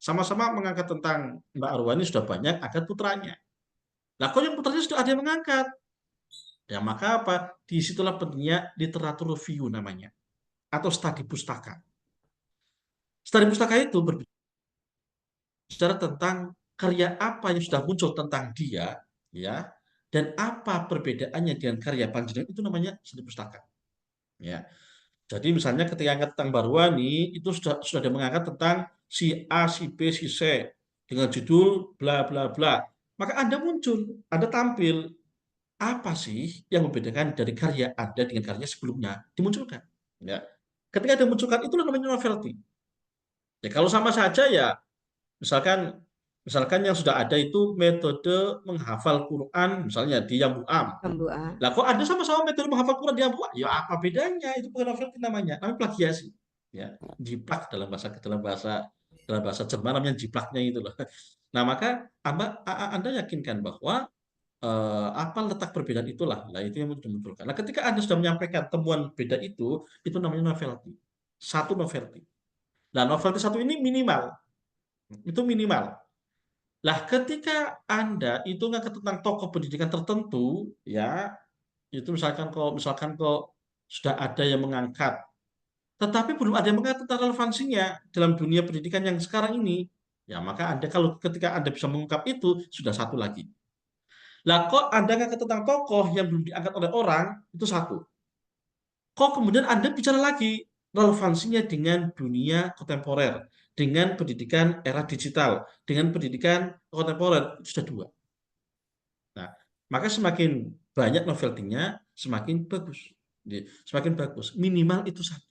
Sama-sama mengangkat tentang Mbak Arwani sudah banyak, angkat putranya. Nah, kalau yang putranya sudah ada yang mengangkat, ya maka apa? Disitulah pentingnya literatur review namanya, atau studi pustaka. Studi pustaka itu berbicara tentang karya apa yang sudah muncul tentang dia, ya, dan apa perbedaannya dengan karya panjenengan itu namanya studi pustaka. Ya. Jadi misalnya ketika angkat tentang Barwani itu sudah ada mengangkat tentang si A, si B, si C dengan judul bla bla bla. Maka Anda muncul, Anda tampil apa sih yang membedakan dari karya Anda dengan karya sebelumnya dimunculkan. Ya. Ketika Anda munculkan itu namanya novelty. Ya kalau sama saja ya misalkan yang sudah ada itu metode menghafal Quran misalnya di Yambu'am. Lah kok ada sama-sama metode menghafal Quran di Yambu'am? Ya apa bedanya? Itu bukan novelty namanya plagiasi. Ya, jiplak dalam bahasa Jerman namanya jiplaknya itu loh. Nah, maka Anda yakinkan bahwa apa letak perbedaan itulah. Nah, itu yang dimunculkan. Nah, ketika Anda sudah menyampaikan temuan beda itu namanya novelty. Satu novelty. Nah, novelty satu ini minimal. Itu minimal. Lah, ketika Anda itu ngangkat tentang tokoh pendidikan tertentu, ya, itu misalkan kok sudah ada yang mengangkat, tetapi belum ada yang mengangkat tentang relevansinya dalam dunia pendidikan yang sekarang ini, ya maka Anda ketika Anda bisa mengungkap itu sudah satu lagi. Lah kok Anda ngangkat tentang tokoh yang belum diangkat oleh orang, itu satu. Kok kemudian Anda bicara lagi relevansinya dengan dunia kontemporer, dengan pendidikan era digital, dengan pendidikan kontemporer, itu sudah 2. Nah, maka semakin banyak novelty-nya, semakin bagus. Semakin bagus. Minimal itu 1.